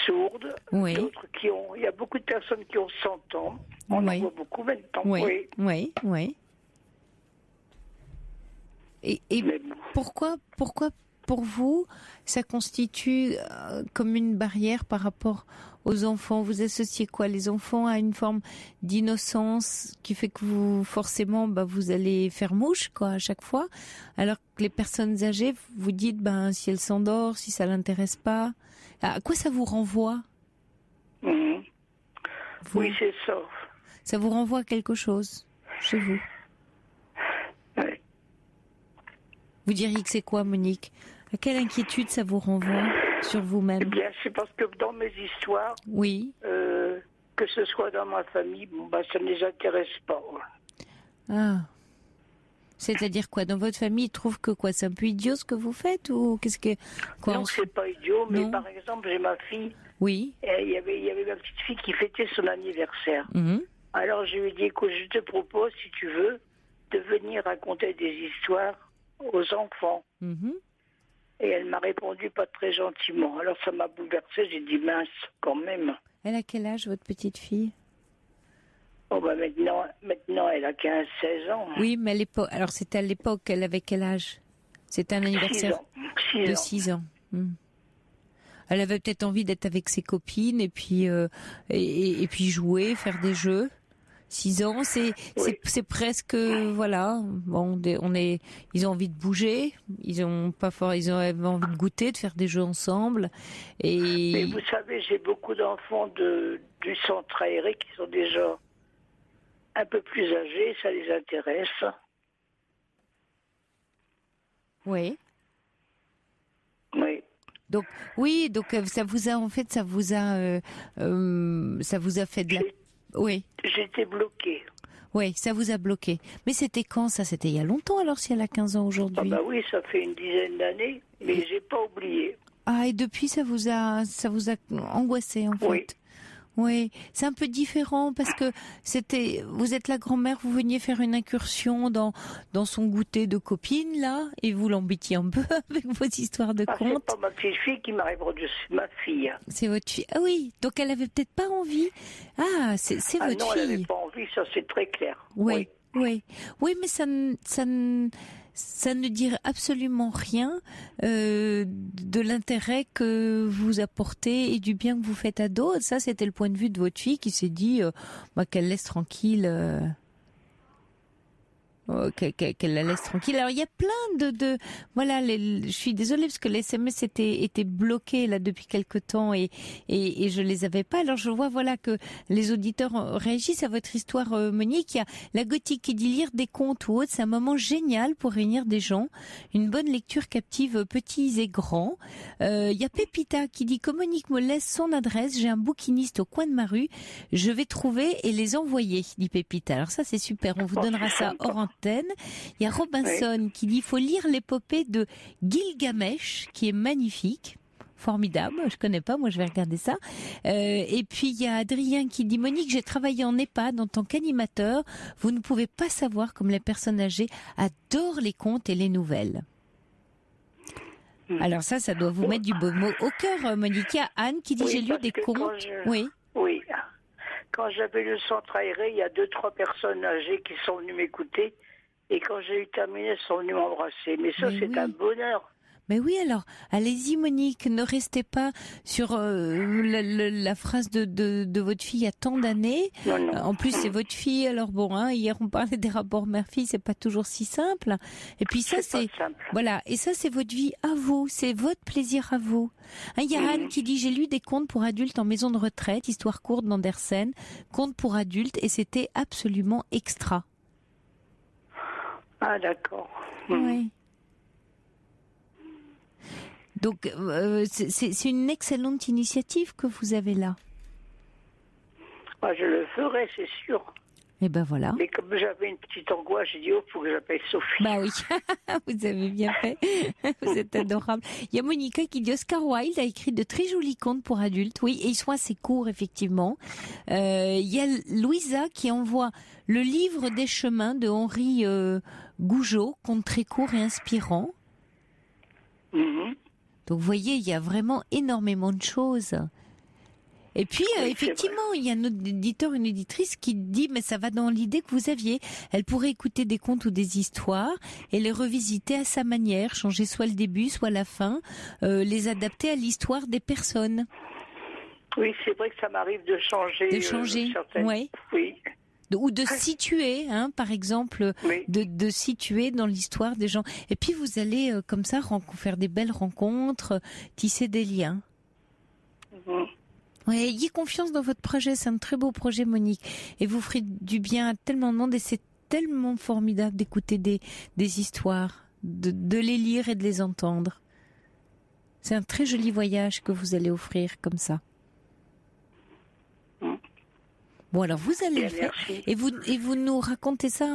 sourdes, d'autres qui ont... Il y a beaucoup de personnes qui ont 100 ans. On en voit beaucoup maintenant. Oui. Et pourquoi pour vous, ça constitue comme une barrière par rapport aux enfants? Vous associez quoi? Les enfants à une forme d'innocence qui fait que vous, forcément, vous allez faire mouche, quoi, à chaque fois. Alors que les personnes âgées, vous dites, si elles s'endorment, si ça l'intéresse pas. À quoi ça vous renvoie? Oui, c'est ça. Ça vous renvoie à quelque chose, chez vous? Oui. Vous diriez que c'est quoi, Monique? À quelle inquiétude ça vous renvoie sur vous-même? Eh bien, c'est parce que dans mes histoires, que ce soit dans ma famille, ça ne les intéresse pas. Ah. C'est-à-dire quoi? Dans votre famille, ils trouvent que quoi? C'est un peu idiot ce que vous faites ou qu'est-ce que... Quoi, non, c'est pas idiot, mais par exemple, j'ai ma fille. Oui. Il y avait ma petite fille qui fêtait son anniversaire. Alors, je lui ai dit, écoute, je te propose, si tu veux, de venir raconter des histoires aux enfants. Et elle m'a répondu pas très gentiment. Alors, ça m'a bouleversée. J'ai dit, mince, quand même. Elle a quel âge, votre petite fille? Oh, maintenant, elle a 15-16 ans. Oui, mais à l'époque, alors c'était à l'époque, elle avait quel âge? C'était un anniversaire 6 ans. Elle avait peut-être envie d'être avec ses copines et puis jouer, faire des jeux. 6 ans, c'est presque, voilà. Bon, ils ont envie de bouger, ils ont envie de goûter, de faire des jeux ensemble. Mais vous savez, j'ai beaucoup d'enfants du centre aéré qui sont déjà un peu plus âgés, ça les intéresse. Oui. Oui. Donc ça vous a fait de la... Oui. J'étais bloquée. Oui, ça vous a bloqué. Mais c'était quand ça? C'était il y a longtemps alors si elle a 15 ans aujourd'hui? Oui, ça fait une dizaine d'années, mais j'ai pas oublié. Ah, et depuis ça vous a angoissé en fait? Oui. Oui, c'est un peu différent parce que vous êtes la grand-mère, vous veniez faire une incursion dans son goûter de copine là, et vous l'embêtiez un peu avec vos histoires de contes. C'est pas ma petite fille qui m'a répondu, c'est ma fille. C'est votre fille. Ah oui, donc elle avait peut-être pas envie. Ah, c'est votre fille. Non, elle n'avait pas envie, ça c'est très clair. Oui, mais ça ne dit absolument rien de l'intérêt que vous apportez et du bien que vous faites à d'autres. Ça, c'était le point de vue de votre fille qui s'est dit qu'elle laisse tranquille. Qu'elle la laisse tranquille. Alors il y a plein de voilà, je suis désolée parce que les SMS étaient bloqués là depuis quelque temps et je les avais pas. Alors je vois voilà que les auditeurs réagissent à votre histoire, Monique. Il y a la Gothique qui dit lire des contes ou autres, c'est un moment génial pour réunir des gens. Une bonne lecture captive petits et grands. Il y a Pépita qui dit que Monique me laisse son adresse, j'ai un bouquiniste au coin de ma rue, je vais trouver et les envoyer, dit Pépita. Alors ça c'est super, on vous donnera ça hors antenne. Il y a Robinson qui dit il faut lire l'épopée de Gilgamesh qui est magnifique, formidable, je connais pas, moi je vais regarder ça. Et puis il y a Adrien qui dit Monique, j'ai travaillé en EHPAD en tant qu'animateur, vous ne pouvez pas savoir comme les personnes âgées adorent les contes et les nouvelles. Alors ça doit vous mettre du beau mot au cœur, Monique. Il y a Anne qui dit j'ai lu des contes. Oui. Quand j'avais le centre aéré, il y a 2-3 personnes âgées qui sont venues m'écouter Et quand j'ai eu terminé, elles sont venues m'embrasser. Mais ça, c'est un bonheur. Mais oui, alors, allez-y Monique, ne restez pas sur la phrase de votre fille il y a tant d'années. Non. En plus, c'est votre fille, alors bon, hein, hier on parlait des rapports mère-fille, c'est pas toujours si simple. Et puis ça, c'est voilà, et ça c'est votre vie à vous, c'est votre plaisir à vous. Hein, il y a Anne qui dit, j'ai lu des contes pour adultes en maison de retraite, histoire courte d'Andersen, contes pour adultes, et c'était absolument extra. Ah d'accord. Oui. Donc, c'est une excellente initiative que vous avez là. Ah, je le ferai, c'est sûr. Et ben voilà. Mais comme j'avais une petite angoisse, j'ai dit, il faut que j'appelle Sophie. Bah oui, vous avez bien fait. Vous êtes adorable. Il y a Monica qui dit, Oscar Wilde a écrit de très jolis contes pour adultes. Oui, et ils sont assez courts, effectivement. Il y a Louisa qui envoie le livre des chemins de Henri Gougeot, conte très court et inspirant. Donc, vous voyez, il y a vraiment énormément de choses. Et puis, effectivement, il y a un auditeur, une auditrice qui dit, mais ça va dans l'idée que vous aviez. Elle pourrait écouter des contes ou des histoires et les revisiter à sa manière, changer soit le début, soit la fin, les adapter à l'histoire des personnes. Oui, c'est vrai que ça m'arrive de changer. De changer, oui. Ou de situer, hein, par exemple, de situer dans l'histoire des gens. Et puis vous allez comme ça faire des belles rencontres, tisser des liens. Oui, ayez confiance dans votre projet, c'est un très beau projet, Monique. Et vous ferez du bien à tellement de monde et c'est tellement formidable d'écouter des histoires, de les lire et de les entendre. C'est un très joli voyage que vous allez offrir comme ça. Bon, alors vous allez le faire et vous nous racontez ça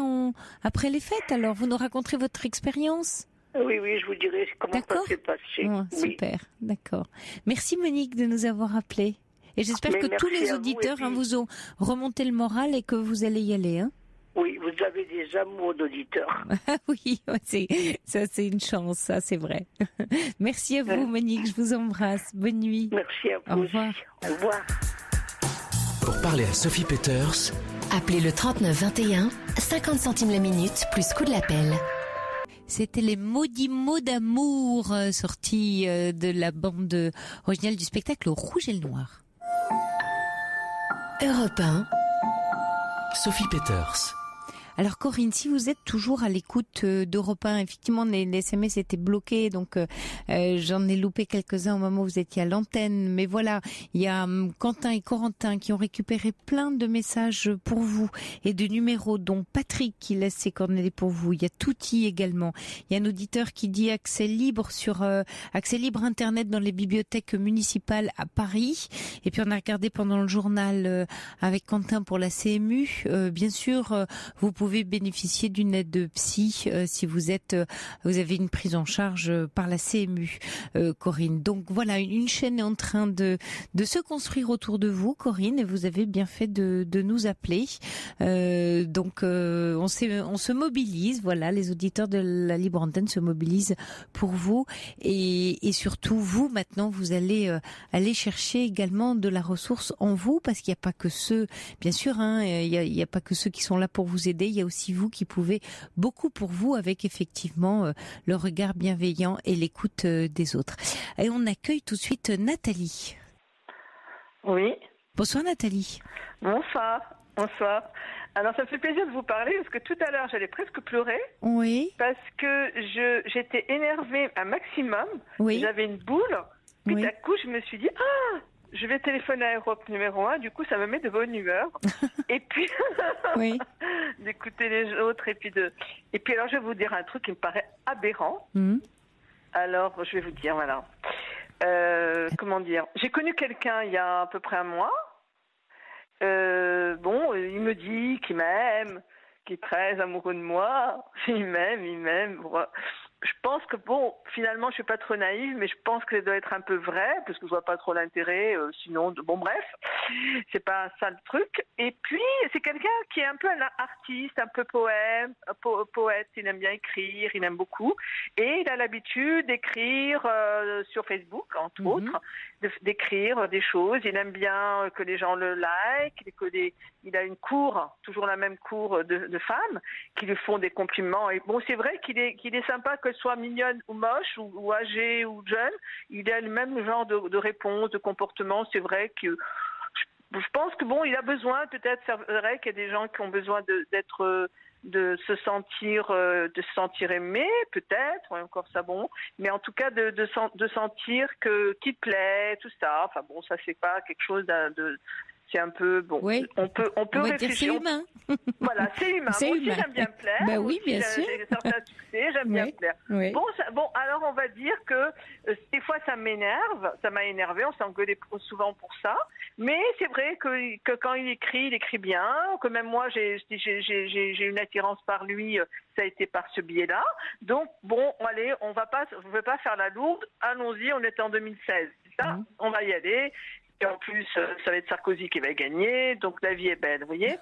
après les fêtes. Alors vous nous raconterez votre expérience. Oui, je vous dirai comment ça s'est passé. Oh, super, d'accord. Merci Monique de nous avoir appelés. Et j'espère que tous les auditeurs vous ont remonté le moral et que vous allez y aller. Hein. Oui, vous avez des amours d'auditeurs. Oui, ça c'est une chance, ça c'est vrai. Merci à vous Monique, je vous embrasse. Bonne nuit. Merci à vous. Au revoir. Au revoir. Pour parler à Sophie Petters, appelez le 39 21, 50 centimes la minute, plus coût de l'appel. C'était les maudits mots d'amour sortis de la bande originale du spectacle Rouge et le Noir. Europe 1. Sophie Petters. Alors Corinne, si vous êtes toujours à l'écoute d'Europe 1, effectivement les SMS étaient bloqués, donc j'en ai loupé quelques-uns au moment où vous étiez à l'antenne. Mais voilà, il y a Quentin et Corentin qui ont récupéré plein de messages pour vous et de numéros, dont Patrick qui laisse ses coordonnées pour vous. Il y a Touti également. Il y a un auditeur qui dit accès libre Internet dans les bibliothèques municipales à Paris. Et puis on a regardé pendant le journal avec Quentin pour la CMU. Bien sûr, vous pouvez bénéficier d'une aide de psy si vous avez une prise en charge par la CMU, Corinne. Donc voilà, une chaîne est en train de se construire autour de vous, Corinne, et vous avez bien fait de nous appeler. Donc on se mobilise, voilà, les auditeurs de la Libre Antenne se mobilisent pour vous et surtout vous maintenant vous allez aller chercher également de la ressource en vous, parce qu'il n'y a pas que ceux, bien sûr, hein, il y a pas que ceux qui sont là pour vous aider. Il y a aussi vous qui pouvez beaucoup pour vous avec effectivement le regard bienveillant et l'écoute des autres. Et on accueille tout de suite Nathalie. Oui. Bonsoir Nathalie. Bonsoir. Alors ça me fait plaisir de vous parler parce que tout à l'heure j'allais presque pleurer. Oui. Parce que j'étais énervée un maximum. Oui. J'avais une boule. Puis Oui. d'un coup je me suis dit je vais téléphoner à Europe numéro 1, du coup ça me met de bonne humeur. Et puis Oui. d'écouter les autres et puis alors je vais vous dire un truc qui me paraît aberrant. Alors je vais vous dire voilà. Comment dire, j'ai connu quelqu'un il y a à peu près un mois. Il me dit qu'il m'aime, qu'il est très amoureux de moi. Il m'aime. je pense que finalement, je suis pas trop naïve, mais je pense que ça doit être un peu vrai, parce que je vois pas trop l'intérêt. Sinon, bref, c'est pas ça le truc. Et puis, c'est quelqu'un qui est un peu un artiste, un peu poète. Il aime bien écrire, il aime beaucoup, et il a l'habitude d'écrire sur Facebook, entre autres, d'écrire des choses. Il aime bien que les gens le like. Il a une cour, toujours la même cour de femmes, qui lui font des compliments. Et c'est vrai qu'il est sympa, qu'elle soit mignonne ou moche, ou âgée ou jeune. Il a le même genre de réponse, de comportement. C'est vrai que je pense que il a besoin, peut-être, c'est vrai qu'il y a des gens qui ont besoin de se sentir aimé, peut-être, encore ça mais en tout cas de sentir qu'il plaît, tout ça. Enfin ça c'est pas quelque chose c'est un peu oui. On peut réfléchir. C'est humain. Voilà, c'est humain. Moi aussi j'aime bien plaire. Ben oui, bien sûr. J'ai certains succès, j'aime bien plaire. Oui. Alors on va dire que des fois ça m'énerve, ça m'a énervé, on s'est engueulé souvent pour ça. Mais c'est vrai que quand il écrit bien, que même moi j'ai une attirance par lui, ça a été par ce biais-là. Donc allez, on veut pas faire la lourde, allons-y, on est en 2016, c'est ça, on va y aller. Et en plus, ça va être Sarkozy qui va gagner, donc la vie est belle, vous voyez.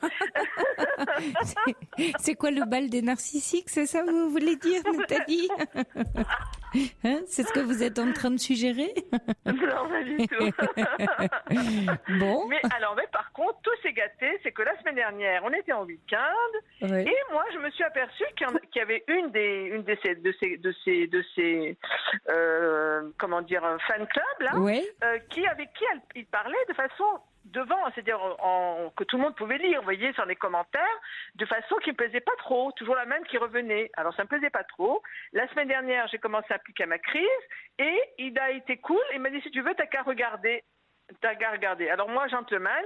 C'est quoi le bal des narcissiques, c'est ça vous voulez dire, Nathalie? C'est ce que vous êtes en train de suggérer? Non, pas du tout. Mais par contre, tout s'est gâté, c'est que la semaine dernière, on était en week-end, et moi, je me suis aperçue qu'il y avait une de ces comment dire, fan club là, avec qui il parlait de façon devant, c'est-à-dire que tout le monde pouvait lire, vous voyez, sur les commentaires, de façon qui me plaisait pas trop, toujours la même qui revenait. Alors ça me plaisait pas trop. La semaine dernière, j'ai commencé à appliquer ma crise, et il a été cool, il m'a dit si tu veux, t'as qu'à regarder. Alors moi, gentlewoman,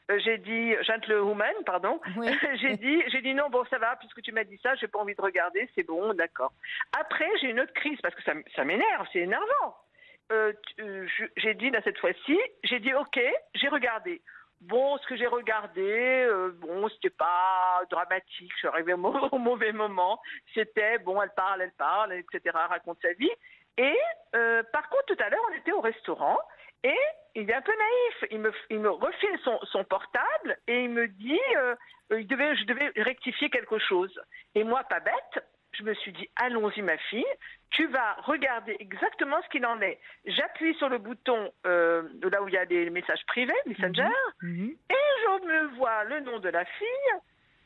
j'ai dit j'ai dit non, ça va, puisque tu m'as dit ça, j'ai pas envie de regarder, c'est bon, d'accord. Après, j'ai une autre crise, parce que ça m'énerve, c'est énervant. J'ai dit cette fois-ci, j'ai dit ok, j'ai regardé. Ce que j'ai regardé, c'était pas dramatique, je suis arrivée au mauvais moment. C'était elle parle, etc., elle raconte sa vie. Et par contre, tout à l'heure, on était au restaurant et il est un peu naïf. Il me refile son portable et il me dit je devais rectifier quelque chose. Et moi, pas bête, je me suis dit, allons-y ma fille, tu vas regarder exactement ce qu'il en est. J'appuie sur le bouton là où il y a des messages privés, Messenger, et je me vois le nom de la fille,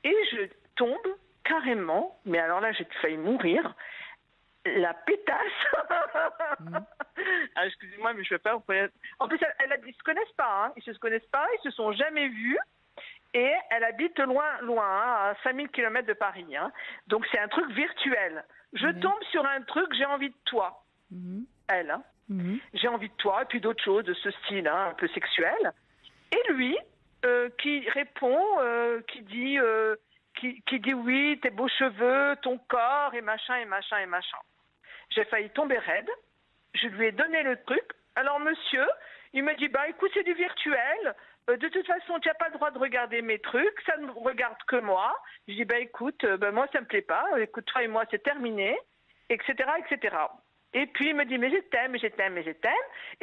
et je tombe carrément, mais alors là j'ai failli mourir, la pétasse. Excusez-moi, mais je ne vais pas... En plus, ils ne se connaissent pas, ils se sont jamais vus. Et elle habite loin, à 5000 km de Paris. Donc c'est un truc virtuel. Je tombe sur un truc, j'ai envie de toi. Elle, j'ai envie de toi, et puis d'autres choses de ce style, un peu sexuel. Et lui, qui répond, qui dit oui, tes beaux cheveux, ton corps, et machin. J'ai failli tomber raide. Je lui ai donné le truc. Alors monsieur, il me dit, écoute, c'est du virtuel. De toute façon, tu n'as pas le droit de regarder mes trucs, ça ne regarde que moi. Je dis, écoute, moi ça me plaît pas, écoute, toi et moi c'est terminé, etc., etc. Et puis il me dit, mais je t'aime, et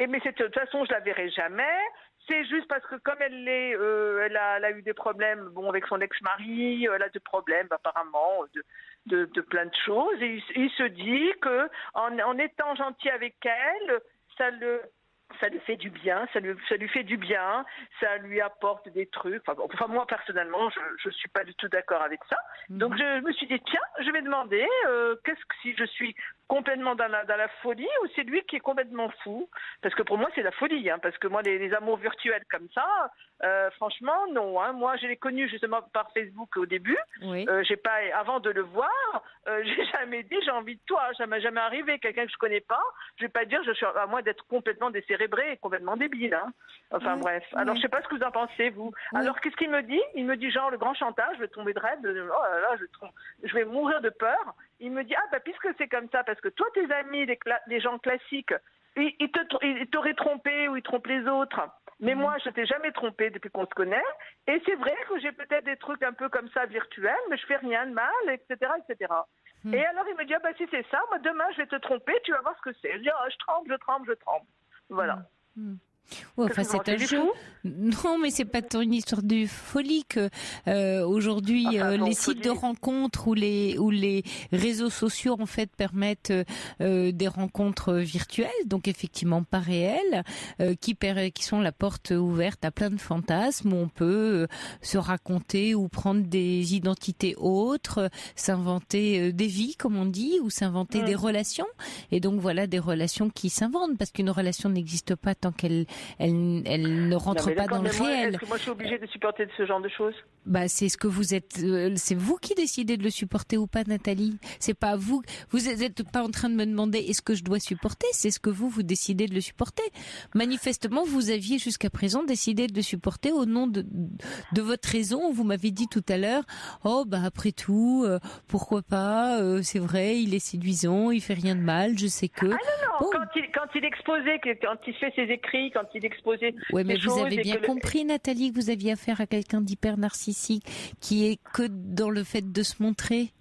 mais de toute façon je la verrai jamais, c'est juste parce que comme elle a eu des problèmes, avec son ex-mari, elle a des problèmes apparemment de plein de choses, et il se dit que en étant gentil avec elle, ça lui fait du bien, ça lui fait du bien, ça lui apporte des trucs. Enfin moi, personnellement, je suis pas du tout d'accord avec ça. Donc, je me suis dit, tiens, je vais demander, si je suis complètement dans la folie ou c'est lui qui est complètement fou? Parce que pour moi, c'est la folie, parce que moi, les amours virtuels comme ça, franchement, non. Moi, je l'ai connu justement par Facebook au début. J'ai pas, avant de le voir, j'ai jamais dit j'ai envie de toi. Ça m'est jamais arrivé. Quelqu'un que je connais pas, je vais pas dire à moins d'être complètement décérébré et complètement débile. Enfin bref. Alors je sais pas ce que vous en pensez vous. Alors qu'est-ce qu'il me dit? Il me dit genre le grand chantage, je vais tomber de raide. Oh là là, je vais mourir de peur. Il me dit puisque c'est comme ça, parce que toi tes amis, les gens classiques, ils t'auraient trompé ou ils trompent les autres. Mais moi, je t'ai jamais trompée depuis qu'on se connaît. Et c'est vrai que j'ai peut-être des trucs un peu comme ça virtuels, mais je fais rien de mal, etc., etc. Et alors, il me dit, si c'est ça, moi, demain, je vais te tromper, tu vas voir ce que c'est. Je dis, je tremble. Voilà. Ouais, enfin, c'est un jeu. Non, mais c'est pas tant une histoire de folie que aujourd'hui les sites de rencontres ou les réseaux sociaux en fait permettent des rencontres virtuelles, donc effectivement pas réelles, qui sont la porte ouverte à plein de fantasmes où on peut se raconter ou prendre des identités autres, s'inventer des vies comme on dit, ou s'inventer des relations. Et donc voilà des relations qui s'inventent parce qu'une relation n'existe pas tant qu'elle ne rentre pas dans le réel. Est-ce que moi je suis obligée de supporter ce genre de choses ? C'est ce que vous êtes. C'est vous qui décidez de le supporter ou pas, Nathalie. C'est pas vous. Vous n'êtes pas en train de me demander est-ce que je dois supporter. C'est ce que vous décidez de le supporter. Manifestement, vous aviez jusqu'à présent décidé de le supporter au nom de votre raison. Vous m'avez dit tout à l'heure. Après tout, pourquoi pas. C'est vrai, il est séduisant, il fait rien de mal. Je sais que. Ah non. Quand il exposait, quand il fait ses écrits, quand il exposait. Oui, mais vous avez bien compris, Nathalie, que vous aviez affaire à quelqu'un d'hyper narcissique, qui est que dans le fait de se montrer,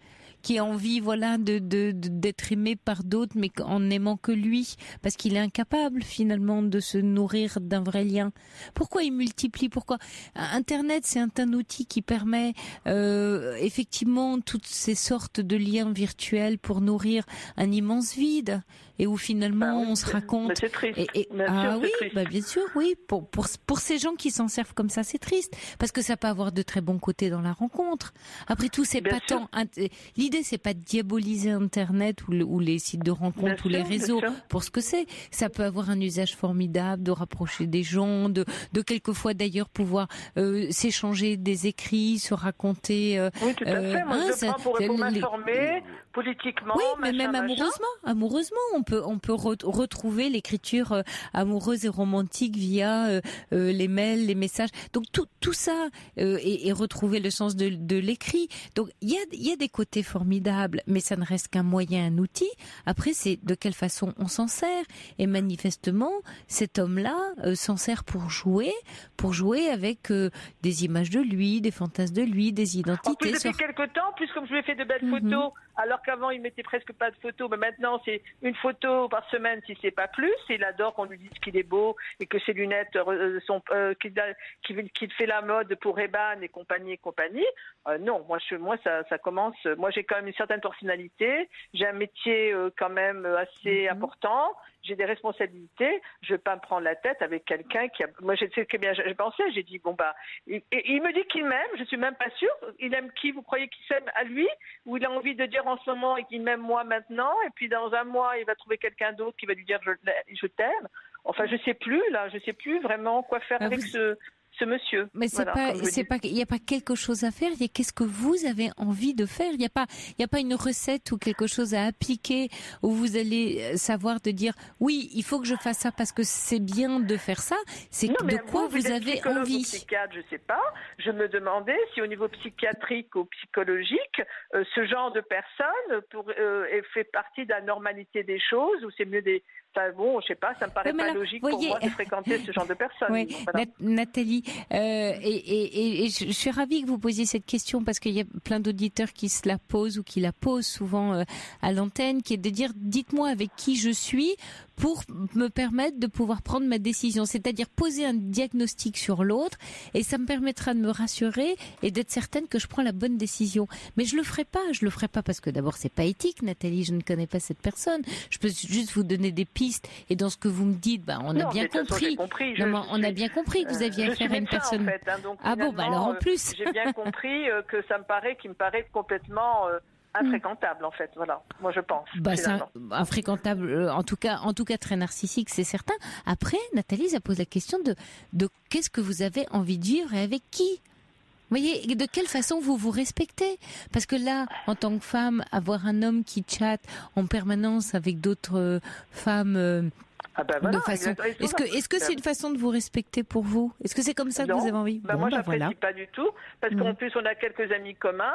qui a envie, d'être aimé par d'autres, mais en n'aimant que lui, parce qu'il est incapable finalement de se nourrir d'un vrai lien. Pourquoi il multiplie ? Pourquoi Internet, c'est un outil qui permet effectivement toutes ces sortes de liens virtuels pour nourrir un immense vide, et où finalement on se raconte. C'est triste. Bien sûr, oui. Pour ces gens qui s'en servent comme ça, c'est triste, parce que ça peut avoir de très bons côtés dans la rencontre. Après tout, c'est pas tant. L'idée, c'est pas de diaboliser Internet ou les sites de rencontres ou les réseaux pour ce que c'est. Ça peut avoir un usage formidable de rapprocher des gens, de quelquefois d'ailleurs pouvoir s'échanger des écrits, se raconter. Oui, tout à fait. Moi, je le prends pour m'informer politiquement. Oui, mais même amoureusement, on peut retrouver l'écriture amoureuse et romantique via les mails, les messages. Donc tout ça et retrouver le sens de l'écrit. Donc il y a des côtés formidables, mais ça ne reste qu'un moyen, un outil. Après, c'est de quelle façon on s'en sert. Et manifestement, cet homme-là s'en sert pour jouer avec des images de lui, des fantasmes de lui, des identités. En plus, depuis quelques temps, plus comme je lui ai fait de belles photos, alors qu'avant il mettait presque pas de photos, mais maintenant c'est une photo par semaine si c'est pas plus. Il adore qu'on lui dise qu'il est beau et que ses lunettes qu'il fait la mode pour Ray-Ban et compagnie. Non, moi ça commence. Moi j'ai quand même une certaine personnalité, j'ai un métier quand même assez important. J'ai des responsabilités, je vais pas me prendre la tête avec quelqu'un qui a... Moi, je sais que bien, j'ai pensé, j'ai dit, il me dit qu'il m'aime, je suis même pas sûre. Il aime qui? Vous croyez qu'il s'aime à lui? Ou il a envie de dire en ce moment qu'il m'aime moi maintenant, et puis dans un mois, il va trouver quelqu'un d'autre qui va lui dire je t'aime. Enfin, je sais plus vraiment quoi faire avec ce monsieur. Mais il n'y a pas quelque chose à faire, il y a qu'est-ce que vous avez envie de faire. Il n'y a pas une recette ou quelque chose à appliquer où vous allez savoir de dire oui, il faut que je fasse ça parce que c'est bien de faire ça. C'est de quoi vous avez envie. Psychiatre, je sais pas. Je me demandais si au niveau psychiatrique ou psychologique, ce genre de personne fait partie de la normalité des choses, ou c'est mieux des... Enfin bon, je sais pas, ça me paraît pas logique pour moi de fréquenter ce genre de personnes. Oui, voilà. Nathalie, et je suis ravie que vous posiez cette question parce qu'il y a plein d'auditeurs qui se la posent ou qui la posent souvent à l'antenne, qui est de dire dites-moi avec qui je suis pour me permettre de pouvoir prendre ma décision, c'est-à-dire poser un diagnostic sur l'autre, et ça me permettra de me rassurer et d'être certaine que je prends la bonne décision. Mais je le ferai pas parce que d'abord c'est pas éthique, Nathalie, je ne connais pas cette personne. Je peux juste vous donner des pistes, et dans ce que vous me dites, on a bien compris. On a bien compris que vous aviez affaire à une personne. En fait, donc alors en plus. J'ai bien compris que qu'il me paraît complètement infréquentable, en fait. Voilà, moi je pense. C'est infréquentable, en tout cas très narcissique, c'est certain. Après, Nathalie, ça pose la question de qu'est-ce que vous avez envie de vivre et avec qui. Vous voyez, de quelle façon vous respectez? Parce que là, en tant que femme, avoir un homme qui chatte en permanence avec d'autres femmes... Est-ce que c'est une façon de vous respecter pour vous? Est-ce que c'est comme ça que vous avez envie? Moi, j'apprécie pas du tout, parce qu'en plus, on a quelques amis communs,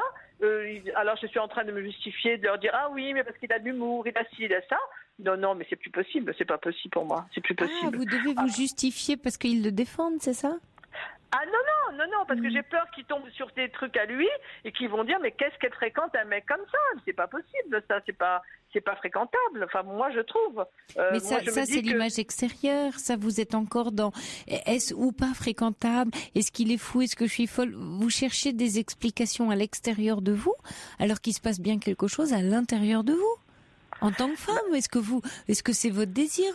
alors je suis en train de me justifier, de leur dire ah oui, mais parce qu'il a de l'humour, il a ci, il a ça. Non, mais c'est plus possible, c'est pas possible pour moi, c'est plus possible. Ah, vous devez vous justifier parce qu'ils le défendent, c'est ça? Ah non, parce que j'ai peur qu'ils tombent sur des trucs à lui et qu'ils vont dire mais qu'est-ce qu'elle fréquente un mec comme ça? C'est pas possible, ça, c'est pas fréquentable. Enfin, moi je trouve. Mais ça c'est l'image extérieure. Ça, vous êtes encore dans est-ce ou pas fréquentable? Est-ce qu'il est fou? Est-ce que je suis folle? Vous cherchez des explications à l'extérieur de vous, alors qu'il se passe bien quelque chose à l'intérieur de vous. En tant que femme, est-ce que c'est votre désir,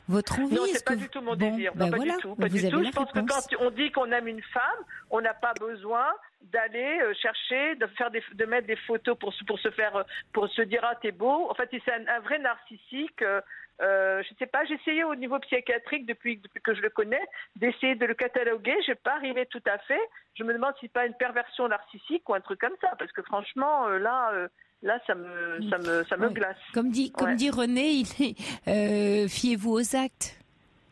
votre envie? Non, c'est pas du tout mon désir. Non, pas du tout. Pas du tout. Je pense que quand on dit qu'on aime une femme, on n'a pas besoin d'aller chercher, de mettre des photos pour se dire ah t'es beau. En fait, c'est un vrai narcissique. Je sais pas. J'ai essayé au niveau psychiatrique depuis que je le connais d'essayer de le cataloguer. J'ai pas arrivé tout à fait. Je me demande si c'est pas une perversion narcissique ou un truc comme ça, parce que franchement là, ça me glace. Comme dit René, fiez-vous aux actes.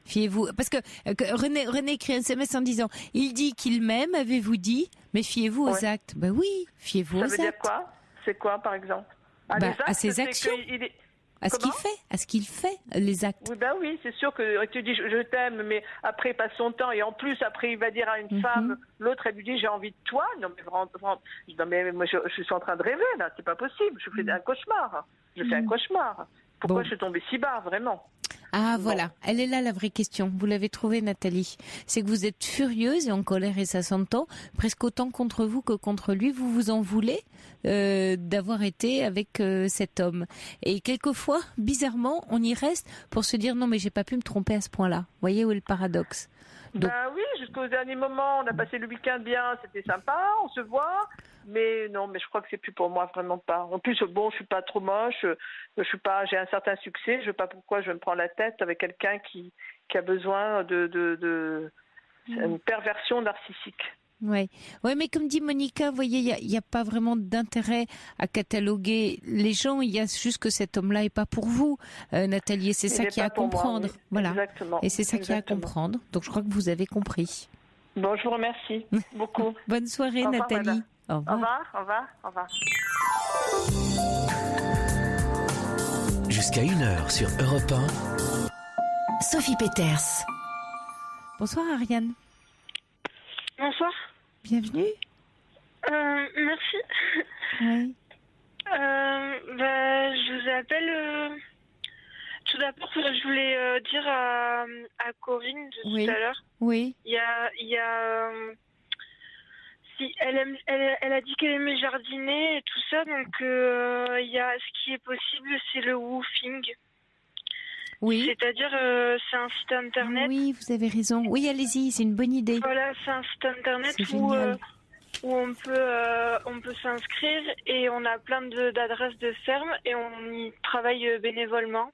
Fiez-vous, parce que René écrit un SMS en disant, il dit qu'il m'aime, avez-vous dit, mais fiez-vous aux actes. Ben oui, fiez-vous aux actes. Ça veut dire quoi? C'est quoi, par exemple? À ses actions. À ce qu'il fait, les actes. Oui, c'est sûr que tu dis je t'aime, mais après il passe son temps et en plus après il va dire à une femme, l'autre elle lui dit j'ai envie de toi. Non mais moi je suis en train de rêver là, c'est pas possible. Je fais un cauchemar. Pourquoi je suis tombée si bas, vraiment? Ah voilà, elle est là la vraie question. Vous l'avez trouvée, Nathalie. C'est que vous êtes furieuse et en colère et ça s'entend, presque autant contre vous que contre lui. Vous vous en voulez d'avoir été avec cet homme. Et quelquefois, bizarrement, on y reste pour se dire non mais j'ai pas pu me tromper à ce point-là. Voyez où est le paradoxe? Donc... oui, jusqu'au dernier moment, on a passé le week-end bien, c'était sympa, on se voit. Mais non, mais je crois que c'est plus pour moi, vraiment pas. En plus, je suis pas trop moche, j'ai un certain succès, je sais pas pourquoi je me prends la tête avec quelqu'un qui a besoin de une perversion narcissique. Ouais, mais comme dit Monica, vous voyez, il y a pas vraiment d'intérêt à cataloguer les gens. Il y a juste que cet homme-là est pas pour vous, Nathalie. Et c'est ça qu'il y a à comprendre. Moi, oui. Voilà. Exactement. Et c'est ça qu'il y a à comprendre. Donc je crois que vous avez compris. Bon, je vous remercie beaucoup. Bonne soirée, au revoir, Nathalie. Madame. Au revoir. Au revoir. Jusqu'à 1h sur Europe 1. Sophie Peters. Bonsoir, Ariane. Bonsoir. Bienvenue. Merci. Oui. Je vous appelle. Tout d'abord, je voulais dire à Corinne de tout à l'heure. Oui. Il y a si elle a dit qu'elle aimait jardiner et tout ça, donc il y a ce qui est possible, c'est le woofing. Oui. C'est-à-dire, c'est un site internet. Oui, vous avez raison. Oui, allez-y, c'est une bonne idée. Voilà, c'est un site internet où on peut s'inscrire et on a plein d'adresses de fermes et on y travaille bénévolement.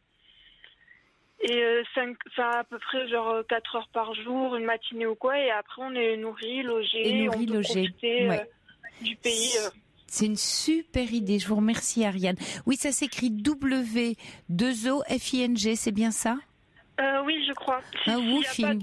Et ça a à peu près genre 4 heures par jour, une matinée ou quoi, et après on est nourri, logé, on peut profiter du pays. C'est une super idée, je vous remercie Ariane. Oui, ça s'écrit W2OFING, c'est bien ça? Oui, je crois. Un woofing. Il n'y a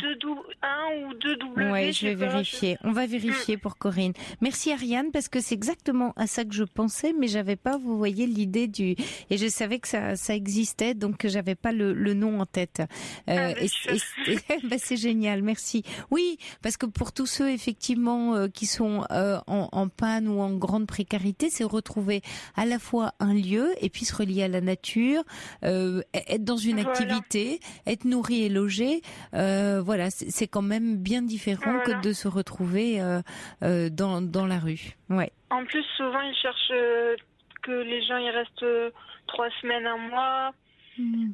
pas un ou deux W. Oui, je vais vérifier. On va vérifier pour Corinne. Merci Ariane, parce que c'est exactement à ça que je pensais, mais j'avais pas, vous voyez, l'idée du... Et je savais que ça existait, donc j'avais pas le nom en tête. C'est génial, merci. Oui, parce que pour tous ceux, effectivement, qui sont en panne ou en grande précarité, c'est retrouver à la fois un lieu et puis se relier à la nature, être dans une activité, être nourri et logé, voilà, c'est quand même bien différent que de se retrouver dans la rue. Ouais. En plus, souvent, ils cherchent que les gens y restent 3 semaines, 1 mois.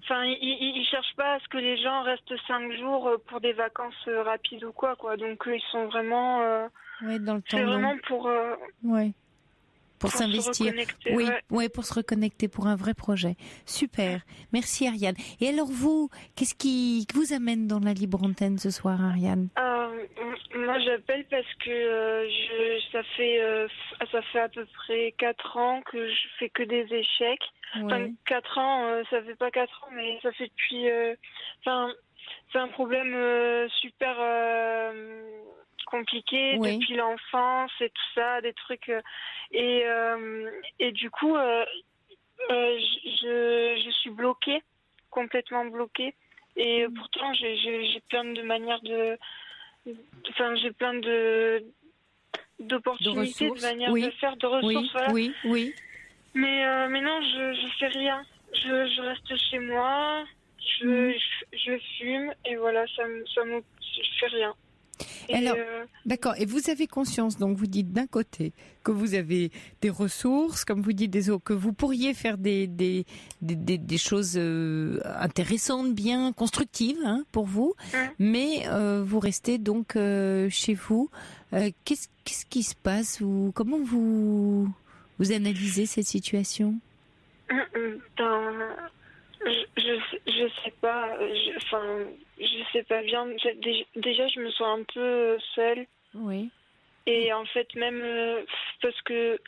Enfin, ils cherchent pas à ce que les gens restent 5 jours pour des vacances rapides ou quoi. Donc, ils sont vraiment... dans le temps c'est vraiment pour... Pour s'investir, pour se reconnecter pour un vrai projet. Super, merci Ariane. Et alors vous, qu'est-ce qui vous amène dans la libre antenne ce soir, Ariane? Moi, j'appelle parce que ça fait à peu près 4 ans que je fais que des échecs. Enfin, 4 ans, ça fait pas 4 ans, mais ça fait depuis... c'est un problème super compliquées depuis l'enfance et tout ça, des trucs. Et du coup, je suis bloquée, complètement bloquée. Et pourtant, j'ai plein de manières j'ai plein d'opportunités, de manières de faire, de ressources. Voilà. Oui. Mais non, je fais rien. Je reste chez moi, je fume et voilà, je fais rien. Alors, d'accord. Et vous avez conscience, donc vous dites d'un côté que vous avez des ressources, comme vous dites que vous pourriez faire des choses intéressantes, bien constructives pour vous, mais vous restez donc chez vous. Qu'est-ce qui se passe ou comment vous analysez cette situation? Je sais pas. Je sais pas bien. Déjà, je me sens un peu seule. Oui. Et en fait, même parce que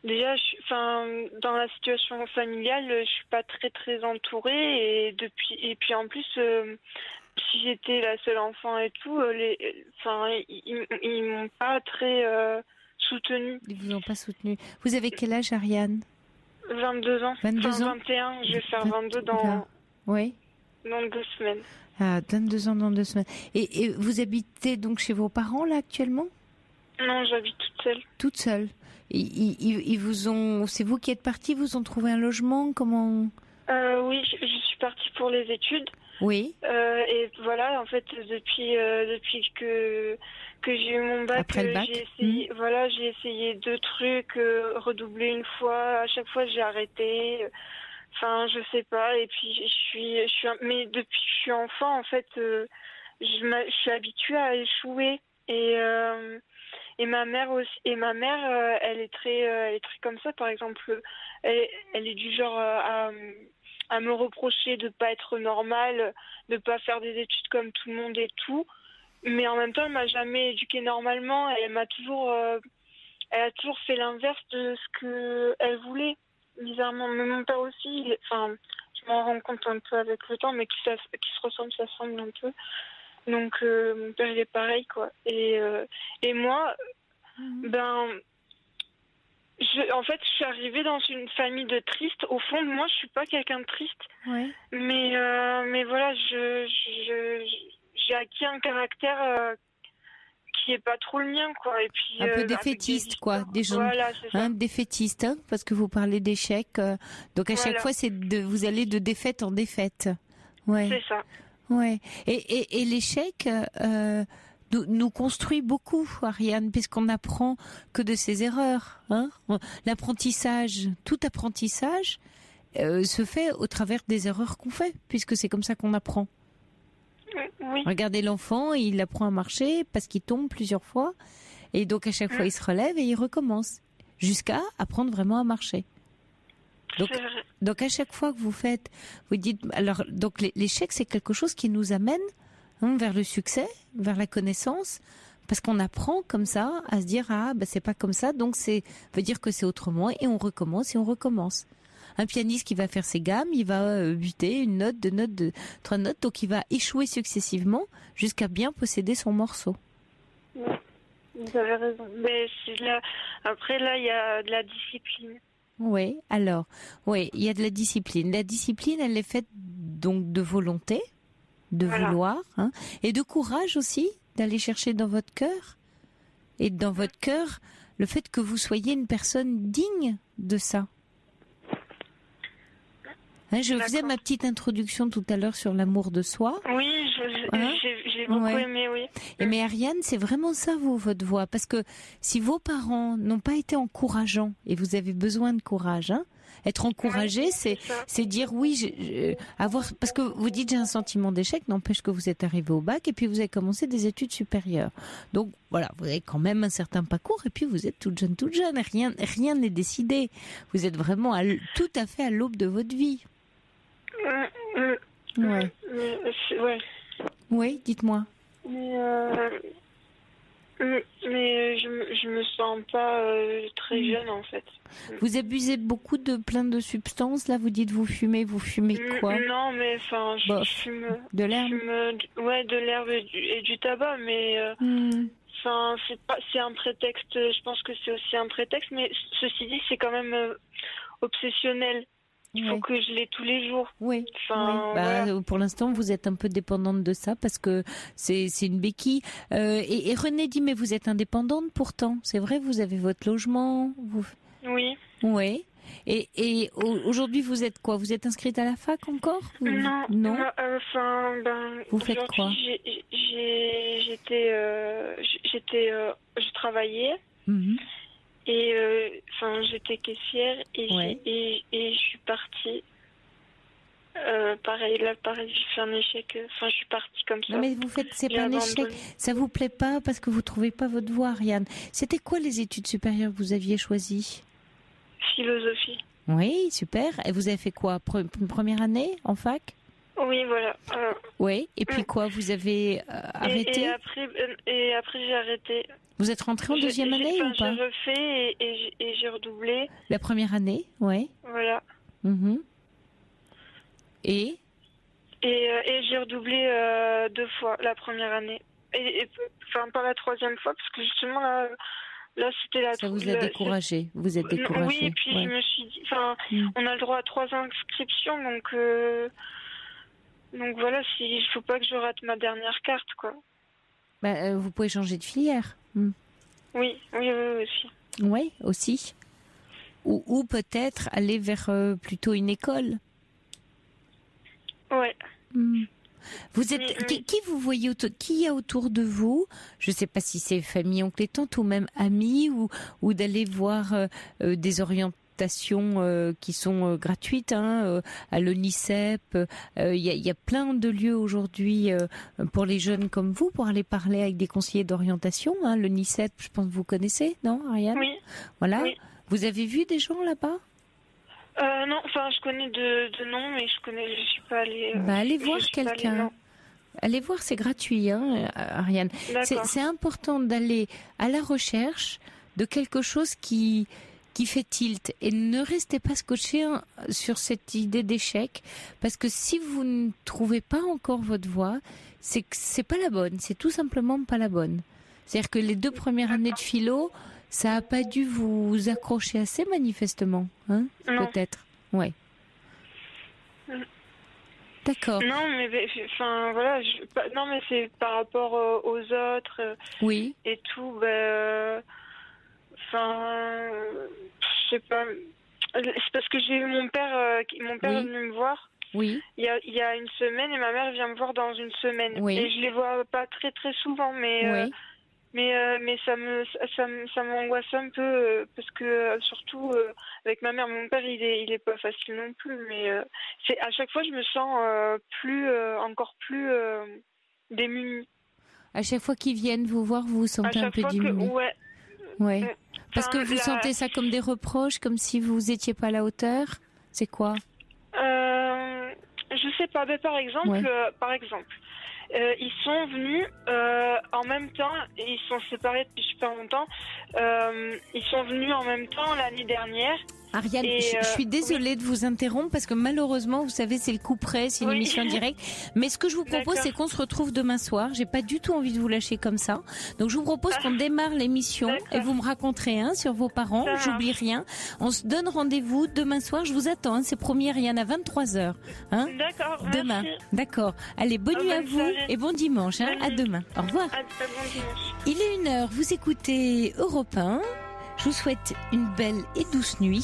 déjà, dans la situation familiale, je suis pas très très entourée et puis en plus, si j'étais la seule enfant et tout, ils m'ont pas très soutenue. Ils vous ont pas soutenue. Vous avez quel âge, Ariane? 22 ans. 22 ans. 21. Je vais faire 22 dans 2 semaines. Ah, 22 ans dans 2 semaines. Et vous habitez donc chez vos parents là actuellement? Non, j'habite toute seule. Toute seule. Ils vous ont, c'est vous qui êtes partie, vous ont trouvé un logement, comment? Oui, je suis partie pour les études. Oui. Et voilà, en fait, depuis que j'ai eu mon bac, après le bac, j'ai essayé 2 trucs, redoubler une fois, à chaque fois j'ai arrêté. Enfin, je sais pas. Et puis mais depuis que je suis enfant, en fait, je suis habituée à échouer. Et ma mère aussi. Et ma mère, elle est très comme ça. Par exemple, elle est du genre à me reprocher de pas être normale, de pas faire des études comme tout le monde et tout. Mais en même temps, elle m'a jamais éduquée normalement. Elle a toujours fait l'inverse de ce que elle voulait. Bizarrement, mais mon père aussi. Je m'en rends compte un peu avec le temps, mais qui se ressemble, ça semble un peu. Donc mon père il est pareil quoi. Et moi, en fait, je suis arrivée dans une famille de tristes. Au fond de moi, je suis pas quelqu'un de triste. Ouais. Mais voilà, j'ai acquis un caractère qui est pas trop le mien, quoi. Et puis un peu défaitiste, quoi. Des gens, voilà, c'est ça. défaitiste, parce que vous parlez d'échecs. Donc à chaque fois, vous allez de défaite en défaite. Ouais. C'est ça. Ouais. Et l'échec nous construit beaucoup, Ariane, puisqu'on n'apprend que de ses erreurs. L'apprentissage, tout apprentissage se fait au travers des erreurs qu'on fait, puisque c'est comme ça qu'on apprend. Oui. Regardez l'enfant, il apprend à marcher parce qu'il tombe plusieurs fois, et donc à chaque fois il se relève et il recommence, jusqu'à apprendre vraiment à marcher. Donc à chaque fois que vous dites, alors donc l'échec c'est quelque chose qui nous amène vers le succès, vers la connaissance, parce qu'on apprend comme ça à se dire c'est pas comme ça, donc veut dire que c'est autrement, et on recommence et on recommence. Un pianiste qui va faire ses gammes, il va buter une note, 2 notes, 3 notes, donc il va échouer successivement jusqu'à bien posséder son morceau. Oui, vous avez raison. Mais après là, il y a de la discipline. Oui, il y a de la discipline. La discipline, elle est faite donc de volonté, de vouloir, et de courage aussi, d'aller chercher dans votre cœur. Et dans votre cœur, le fait que vous soyez une personne digne de ça. Je faisais ma petite introduction tout à l'heure sur l'amour de soi. Oui, j'ai beaucoup aimé, oui. Mais Ariane, c'est vraiment ça, votre voix. Parce que si vos parents n'ont pas été encourageants, et vous avez besoin de courage, être encouragé, c'est dire oui, parce que vous dites j'ai un sentiment d'échec, n'empêche que vous êtes arrivé au bac et puis vous avez commencé des études supérieures. Donc voilà, vous avez quand même un certain parcours et puis vous êtes toute jeune. Rien n'est décidé. Vous êtes vraiment tout à fait à l'aube de votre vie. Ouais. Oui, dites-moi. Mais Mais je me sens pas très jeune en fait. Vous abusez beaucoup de plein de substances là. Vous dites vous fumez quoi? Non, mais enfin, je fume de l'herbe. De l'herbe et du tabac, mais enfin, c'est un prétexte. Je pense que c'est aussi un prétexte, mais ceci dit, c'est quand même obsessionnel. Il faut que je l'ai tous les jours. Oui. Voilà. Pour l'instant, vous êtes un peu dépendante de ça parce que c'est une béquille. Et René dit, mais vous êtes indépendante pourtant. C'est vrai, vous avez votre logement. Oui. Oui. Et aujourd'hui, vous êtes quoi? Vous êtes inscrite à la fac encore? Non. Vous faites quoi? Je travaillais. Et j'étais caissière et je suis partie. Pareil, j'ai fait un échec. Enfin, je suis partie comme ça. Non, mais c'est pas un échec. Ça vous plaît pas parce que vous trouvez pas votre voie, Ariane. C'était quoi les études supérieures que vous aviez choisies? Philosophie. Oui, super. Et vous avez fait quoi? Une première année en fac? Oui, voilà. Oui. Et puis quoi? Vous avez arrêté? Et après j'ai arrêté. Vous êtes rentrée en deuxième année ou pas? J'ai refait et j'ai redoublé. La première année, oui. Voilà. Et j'ai redoublé 2 fois la première année. Enfin, pas la troisième fois, parce que justement, là c'était la... Ça vous a découragé? Vous êtes découragée? Oui, et puis je me suis dit... Enfin, on a le droit à 3 inscriptions, donc voilà, il faut pas que je rate ma dernière carte, quoi. Vous pouvez changer de filière. Oui, aussi. Oui, aussi. Ou peut-être aller vers plutôt une école. Ouais. Vous êtes qui vous voyez qui y a autour de vous? Je ne sais pas si c'est famille, oncle et tante ou même amis ou d'aller voir des orientations qui sont gratuites à l'ONICEP. Il y a plein de lieux aujourd'hui pour les jeunes comme vous pour aller parler avec des conseillers d'orientation. L'ONICEP, je pense que vous connaissez, non, Ariane? Oui. Voilà. Oui. Vous avez vu des gens là-bas? Non, enfin je connais de noms, mais je suis pas allée. Allez voir quelqu'un. Allez voir, c'est gratuit, Ariane. C'est important d'aller à la recherche de quelque chose qui fait tilt et ne restez pas scotché sur cette idée d'échec parce que si vous ne trouvez pas encore votre voie, c'est que c'est pas la bonne, c'est tout simplement pas la bonne. C'est-à-dire que les 2 premières années de philo, ça a pas dû vous accrocher assez manifestement, peut-être. Ouais. D'accord. Non, mais enfin voilà, non mais c'est par rapport aux autres. Oui. Et tout, enfin, je sais pas. C'est parce que j'ai eu mon père est venu me voir. Oui. Il y a une semaine et ma mère vient me voir dans une semaine. Oui. Et je les vois pas très très souvent, mais. Oui. Mais ça m'angoisse un peu parce que surtout avec ma mère, mon père il est pas facile non plus, mais c'est à chaque fois je me sens encore plus démunie. À chaque fois qu'ils viennent vous voir, vous vous sentez un peu démunie. Ouais. Parce que vous sentez ça comme des reproches, comme si vous étiez pas à la hauteur. C'est quoi? Je sais pas, mais par exemple. Ils sont venus en même temps, et ils sont séparés depuis super longtemps. Ils sont venus en même temps l'année dernière. Ariane, je suis désolée de vous interrompre parce que malheureusement, vous savez, c'est le coup près, c'est une émission en direct. Mais ce que je vous propose, c'est qu'on se retrouve demain soir. J'ai pas du tout envie de vous lâcher comme ça. Donc je vous propose qu'on démarre l'émission et vous me raconterez sur vos parents. J'oublie rien. On se donne rendez-vous demain soir. Je vous attends. C'est promis, Ariane, à 23h. D'accord. Demain. Merci. D'accord. Allez, bonne nuit à vous et bon dimanche. À demain. Au revoir. Bon dimanche. Il est 1h. Vous écoutez Europe 1. Je vous souhaite une belle et douce nuit.